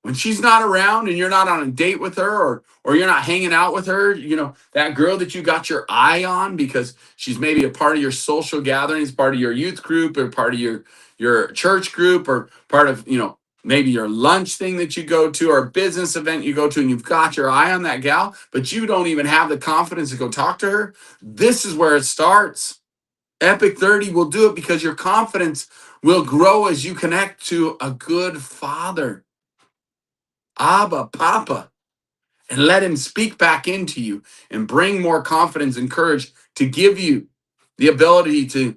When she's not around and you're not on a date with her, or you're not hanging out with her, that girl that you got your eye on because she's maybe a part of your social gatherings, part of your youth group, or part of your church group, or part of, maybe your lunch thing that you go to, or a business event you go to, and you've got your eye on that gal, but you don't even have the confidence to go talk to her. This is where it starts. Epic 30 will do it because your confidence will grow as you connect to a good father. Abba, Papa. and let him speak back into you and bring more confidence and courage to give you the ability to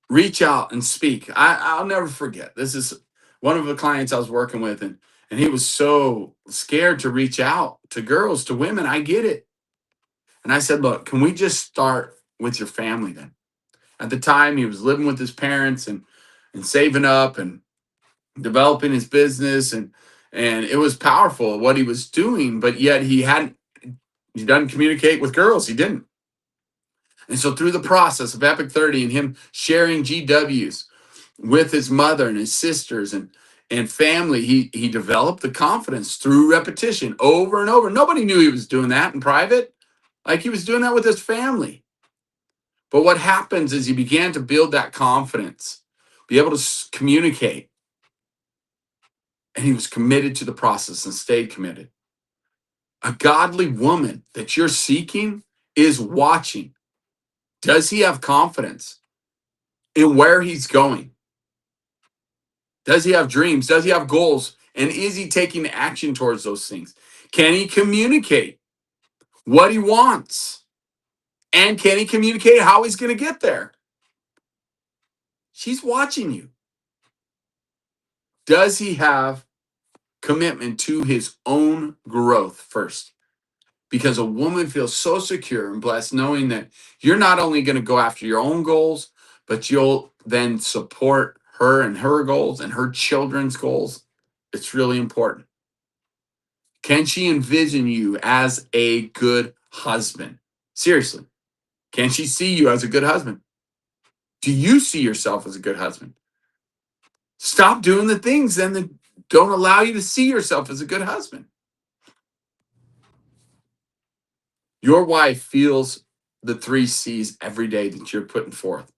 reach out and speak. I'll never forget. This is one of the clients I was working with, and he was so scared to reach out to girls, to women. I get it. And I said, look, can we just start with your family then? At the time, he was living with his parents and saving up and developing his business, and it was powerful what he was doing, but yet he doesn't communicate with girls. He didn't. And so through the process of Epic 30 and him sharing GWs with his mother and his sisters and family, he developed the confidence through repetition over and over. Nobody knew he was doing that in private. Like, he was doing that with his family. But what happens is he began to build that confidence, be able to communicate, and he was committed to the process and stayed committed. A godly woman that you're seeking is watching. Does he have confidence in where he's going? Does he have dreams? Does he have goals? And is he taking action towards those things? Can he communicate what he wants? And can he communicate how he's going to get there? She's watching you. Does he have commitment to his own growth first? Because a woman feels so secure and blessed knowing that you're not only going to go after your own goals, but you'll then support her and her goals and her children's goals. It's really important. Can she envision you as a good husband? Seriously, can she see you as a good husband? Do you see yourself as a good husband? Stop doing the things then that don't allow you to see yourself as a good husband. Your wife feels the 3 C's every day that you're putting forth.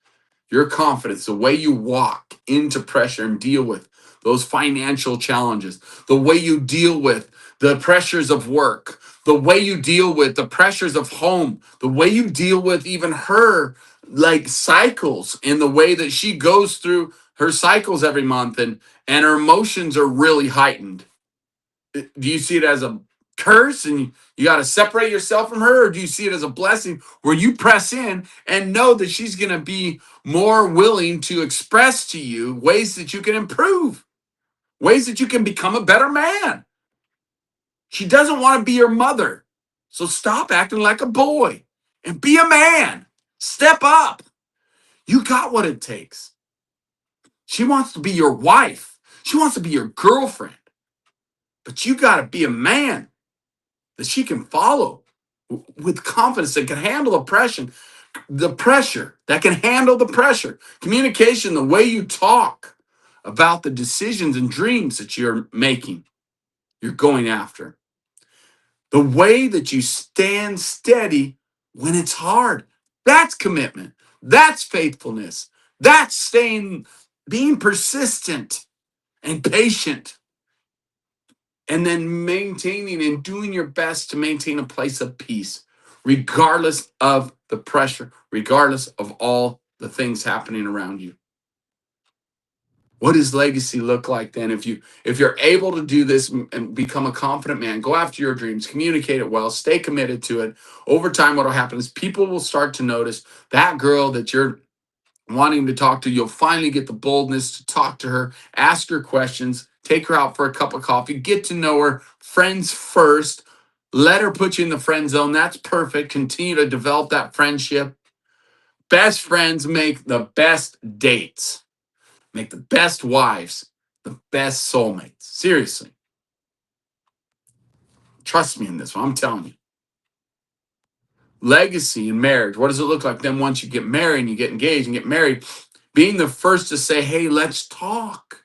Your confidence, the way you walk into pressure and deal with those financial challenges, the way you deal with the pressures of work, the way you deal with the pressures of home, the way you deal with even her like cycles, and the way that she goes through her cycles every month, and her emotions are really heightened. Do you see it as a curse and you got to separate yourself from her, or do you see it as a blessing where you press in and know that she's going to be more willing to express to you ways that you can improve, ways that you can become a better man? She doesn't want to be your mother, so stop acting like a boy and be a man. Step up. You got what it takes. She wants to be your wife, she wants to be your girlfriend, but you got to be a man that she can follow with confidence, that can handle the pressure, that can handle the pressure. Communication, the way you talk about the decisions and dreams that you're making, you're going after. The way that you stand steady when it's hard. That's commitment. That's faithfulness. That's being persistent and patient, and then maintaining and doing your best to maintain a place of peace, regardless of the pressure, regardless of all the things happening around you. What does legacy look like then? If you're able to do this and become a confident man, go after your dreams, communicate it well, stay committed to it. Over time, what will happen is people will start to notice that girl that you're wanting to talk to. You'll finally get the boldness to talk to her, ask her questions, take her out for a cup of coffee, get to know her, friends first. Let her put you in the friend zone. That's perfect. Continue to develop that friendship. Best friends make the best dates, make the best wives, the best soulmates. Seriously. Trust me in this one. I'm telling you. Legacy in marriage. What does it look like then once you get married and you get engaged and get married? Being the first to say, hey, let's talk.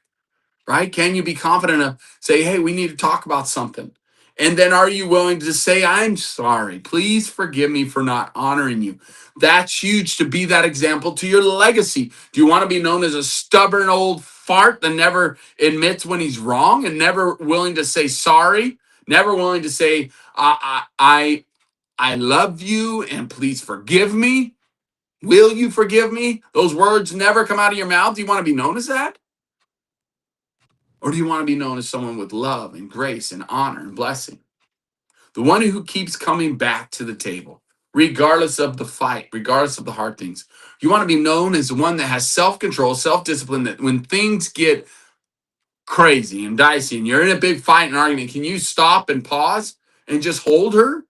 Right? Can you be confident enough to say, hey, we need to talk about something? And then are you willing to say, I'm sorry, please forgive me for not honoring you? That's huge, to be that example to your legacy. Do you want to be known as a stubborn old fart that never admits when he's wrong and never willing to say sorry, never willing to say, I love you and please forgive me? Will you forgive me? Those words never come out of your mouth. Do you want to be known as that? Or do you want to be known as someone with love and grace and honor and blessing? The one who keeps coming back to the table, regardless of the fight, regardless of the hard things. You want to be known as the one that has self-control, self-discipline, that when things get crazy and dicey and you're in a big fight and argument, can you stop and pause and just hold her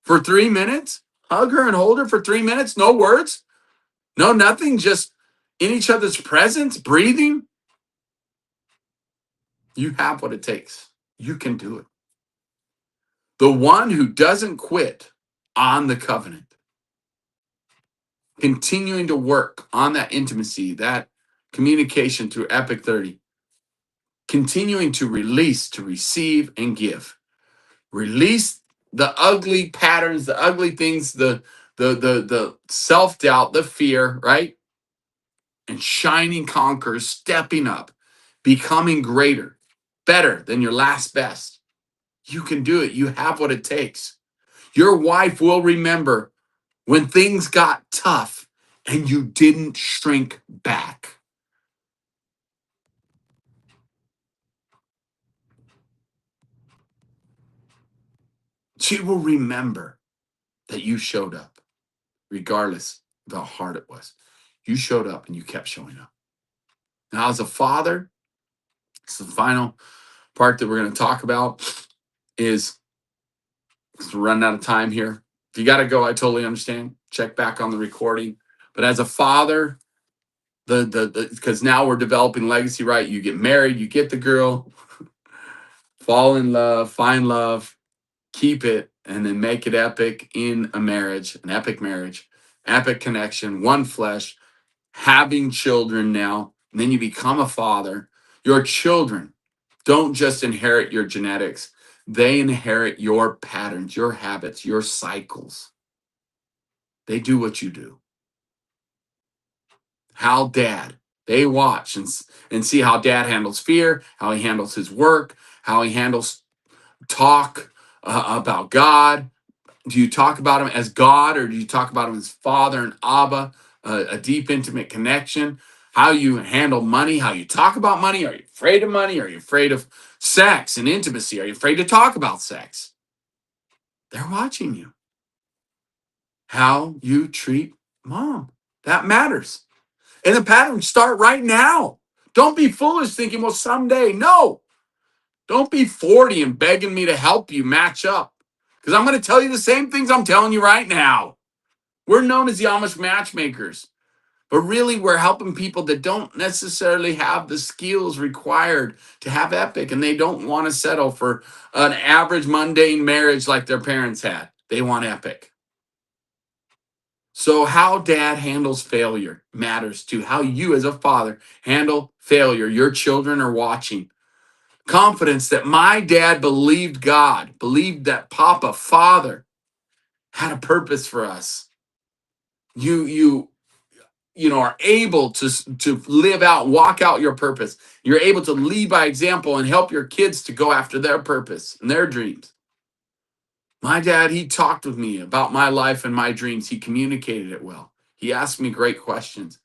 for 3 minutes? Hug her and hold her for 3 minutes? No words, no nothing, just in each other's presence, breathing. You have what it takes. You can do it. The one who doesn't quit on the covenant, continuing to work on that intimacy, that communication through Epic 30, continuing to release, to receive, and give. Release the ugly patterns, the ugly things, the self-doubt, the fear, right? And shining conquerors, stepping up, becoming greater, better than your last best. You can do it. You have what it takes. Your wife will remember when things got tough and you didn't shrink back. She will remember that you showed up, regardless of how hard it was. You showed up and you kept showing up. Now, as a father, it's the final part that we're going to talk about is, because we're running out of time here. If you got to go, I totally understand. Check back on the recording. But as a father, because now we're developing legacy, right? You get married, you get the girl, fall in love, find love, keep it, and then make it epic in a marriage, an epic marriage, epic connection, one flesh, having children now. And then you become a father. Your children don't just inherit your genetics, they inherit your patterns, your habits, your cycles. They do what you do. How dad, they watch and see how dad handles fear, how he handles his work, how he handles talk about God. Do you talk about him as God, or do you talk about him as Father and Abba, a deep, intimate connection? How you handle money, how you talk about money. Are you afraid of money? Are you afraid of sex and intimacy? Are you afraid to talk about sex? They're watching you. How you treat mom. That matters. And the patterns start right now. Don't be foolish thinking, well, someday. No. Don't be 40 and begging me to help you match up. Because I'm going to tell you the same things I'm telling you right now. We're known as the Amish Matchmakers. But really, we're helping people that don't necessarily have the skills required to have epic. And they don't want to settle for an average, mundane marriage like their parents had. They want epic. So how dad handles failure matters to how you as a father handle failure. Your children are watching. Confidence that my dad believed God, believed that Papa, Father, had a purpose for us. You are able to live out, walk out your purpose. You're able to lead by example and help your kids to go after their purpose and their dreams. My dad, he talked with me about my life and my dreams. He communicated it well. He asked me great questions.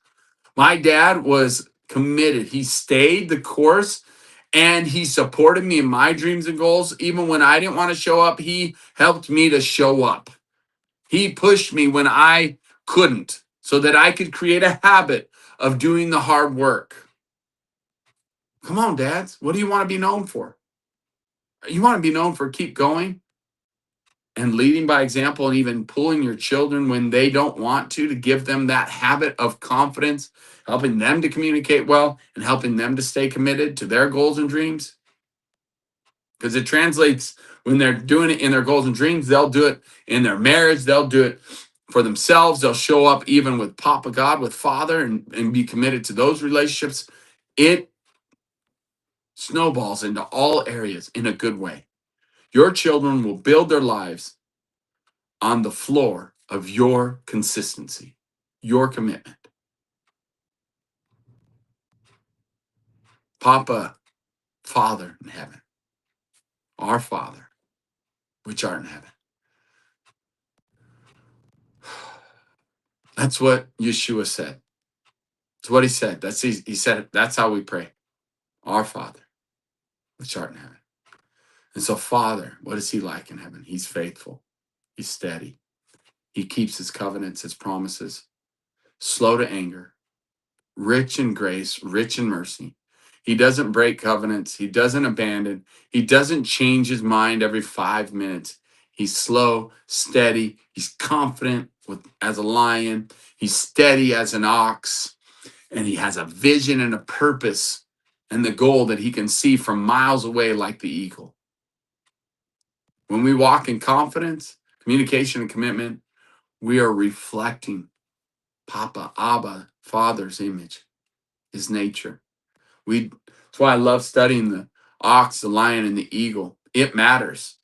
My dad was committed. He stayed the course and he supported me in my dreams and goals. Even when I didn't want to show up, he helped me to show up. He pushed me when I couldn't so that I could create a habit of doing the hard work. Come on, dads. What do you want to be known for? You want to be known for keep going and leading by example and even pulling your children when they don't want to give them that habit of confidence, helping them to communicate well and helping them to stay committed to their goals and dreams. Because it translates when they're doing it in their goals and dreams, they'll do it in their marriage, they'll do it for themselves, they'll show up even with Papa God, with Father, and be committed to those relationships. It snowballs into all areas in a good way. Your children will build their lives on the floor of your consistency, your commitment. Papa, Father in heaven, our Father, which art in heaven. That's what Yeshua said. That's what he said. He said, that's how we pray. Our Father, which art in heaven. And so, Father, what is he like in heaven? He's faithful. He's steady. He keeps his covenants, his promises, slow to anger, rich in grace, rich in mercy. He doesn't break covenants. He doesn't abandon. He doesn't change his mind every 5 minutes. He's slow, steady. He's confident as a lion. He's steady as an ox. And he has a vision and a purpose and the goal that he can see from miles away like the eagle. When we walk in confidence, communication, and commitment, we are reflecting Papa, Abba, Father's image, his nature. That's why I love studying the ox, the lion, and the eagle. It matters.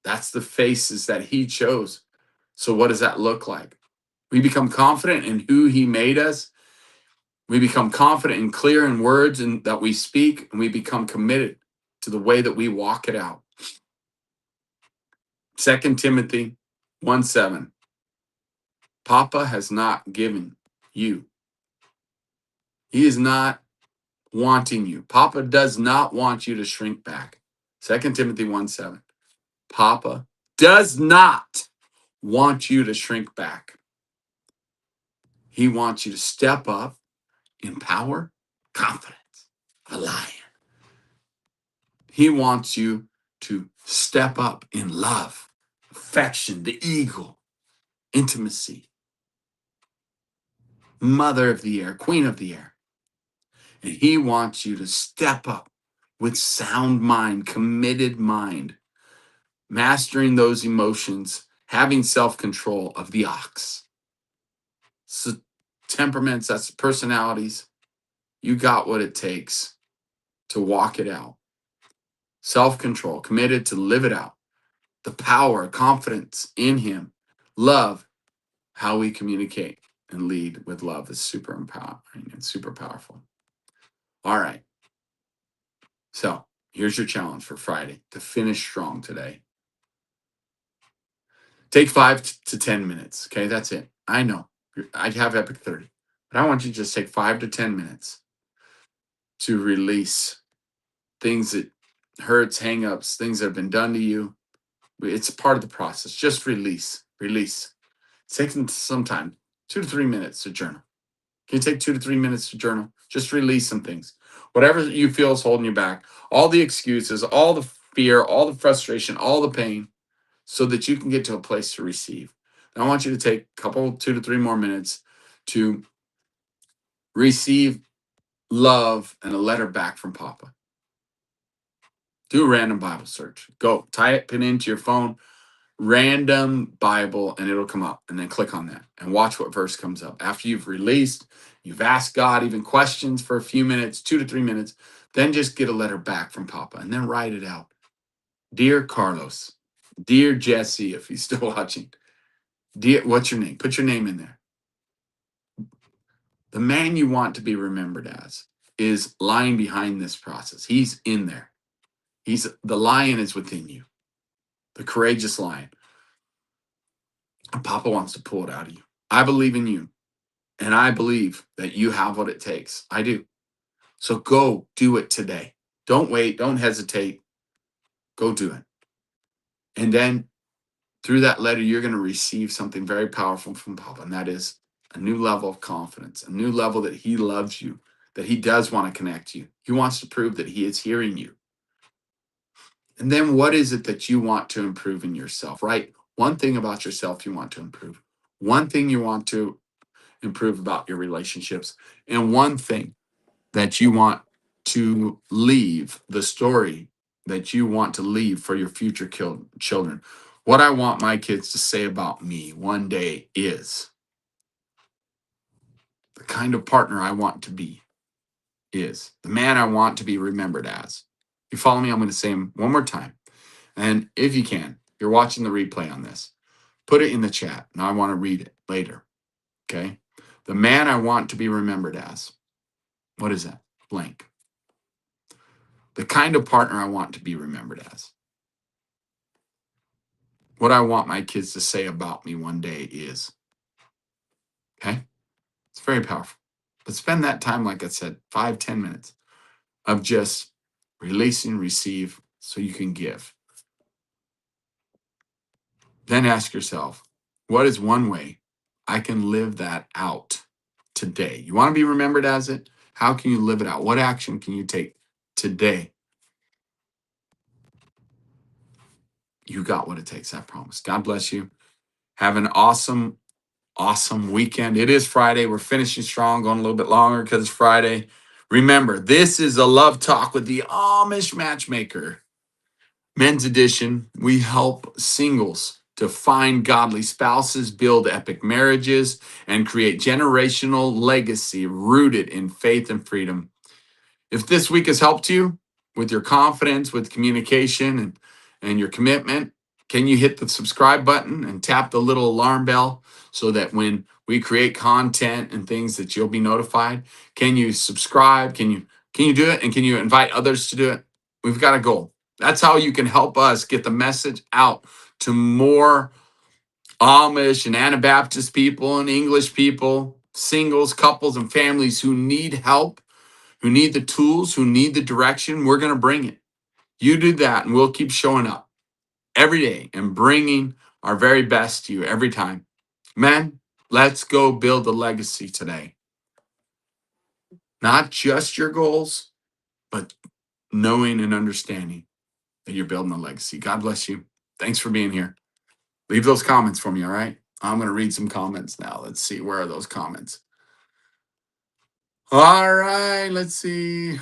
That's the faces that he chose. So what does that look like? We become confident in who he made us. We become confident and clear in words and that we speak, and we become committed to the way that we walk it out. 2 Timothy 1:7. Papa has not given you. He is not wanting you. Papa does not want you to shrink back. 2 Timothy 1:7. Papa does not want you to shrink back. He wants you to step up in power, confidence, a lion. He wants you to step up in love, affection, the eagle, intimacy, mother of the air, queen of the air. And he wants you to step up with sound mind, committed mind, mastering those emotions, having self-control of the ox. So temperaments, that's personalities. You got what it takes to walk it out. Self-control, committed to live it out. The power, confidence in him, love, how we communicate and lead with love is super empowering and super powerful. All right. So here's your challenge for Friday to finish strong today. Take 5 to 10 minutes. Okay, that's it. I know I'd have Epic 30, but I want you to just take 5 to 10 minutes to release things that hurts, hangups, things that have been done to you. It's part of the process. Just release. Take some time, 2 to 3 minutes to journal. Can you take 2 to 3 minutes to journal? Just release some things. Whatever you feel is holding you back, all the excuses, all the fear, all the frustration, all the pain, so that you can get to a place to receive. And I want you to take a couple, 2 to 3 more minutes to receive love and a letter back from Papa. Do a random Bible search. Go type it into your phone, random Bible, and it'll come up. And then click on that and watch what verse comes up. After you've released, you've asked God even questions for a few minutes, 2 to 3 minutes, then just get a letter back from Papa and then write it out. Dear Carlos, dear Jesse, if he's still watching, dear, what's your name? Put your name in there. The man you want to be remembered as is lying behind this process. He's in there. The lion is within you, the courageous lion. And Papa wants to pull it out of you. I believe in you, and I believe that you have what it takes. I do. So go do it today. Don't wait. Don't hesitate. Go do it. And then through that letter, you're going to receive something very powerful from Papa, and that is a new level of confidence, a new level that he loves you, that he does want to connect you. He wants to prove that he is hearing you. And then what is it that you want to improve in yourself, right? One thing about yourself you want to improve. One thing you want to improve about your relationships. And one thing that you want to leave, the story that you want to leave for your future children. What I want my kids to say about me one day is the kind of partner I want to be is the man I want to be remembered as. You follow me? I'm going to say them one more time. And if you can, you're watching the replay on this, put it in the chat. Now I want to read it later. Okay. The man I want to be remembered as. What is that? Blank. The kind of partner I want to be remembered as. What I want my kids to say about me one day is. Okay. It's very powerful. But spend that time, like I said, 5, 10 minutes of just releasing, receive so you can give. Then ask yourself, what is one way I can live that out today? You want to be remembered as it? How can you live it out? What action can you take today? You got what it takes, I promise. God bless you. Have an awesome, awesome weekend. It is Friday. We're finishing strong, going a little bit longer because it's Friday. Remember, this is a love talk with the Amish Matchmaker. Men's edition, we help singles to find godly spouses, build epic marriages, and create generational legacy rooted in faith and freedom. If this week has helped you with your confidence, with communication, and your commitment, can you hit the subscribe button and tap the little alarm bell so that when we create content and things that you'll be notified? Can you subscribe? Can you do it? And can you invite others to do it? We've got a goal. That's how you can help us get the message out to more Amish and Anabaptist people and English people, singles, couples, and families who need help, who need the tools, who need the direction. We're going to bring it. You do that, and we'll keep showing up every day and bringing our very best to you every time. Men, let's go build a legacy today. Not just your goals, but knowing and understanding that you're building a legacy. God bless you. Thanks for being here. Leave those comments for me, all right? I'm going to read some comments now. Let's see. Where are those comments? All right. Let's see.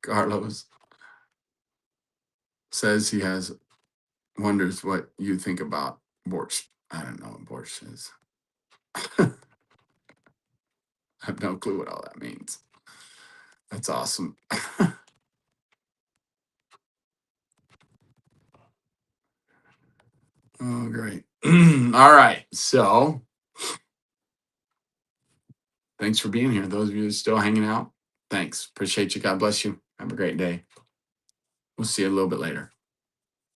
Carlos says he wonders what you think about borscht. I don't know what borscht is. I have no clue what all that means. That's awesome. Oh, great. All right. So thanks for being here. Those of you who are still hanging out, thanks. Appreciate you. God bless you. Have a great day. We'll see you a little bit later.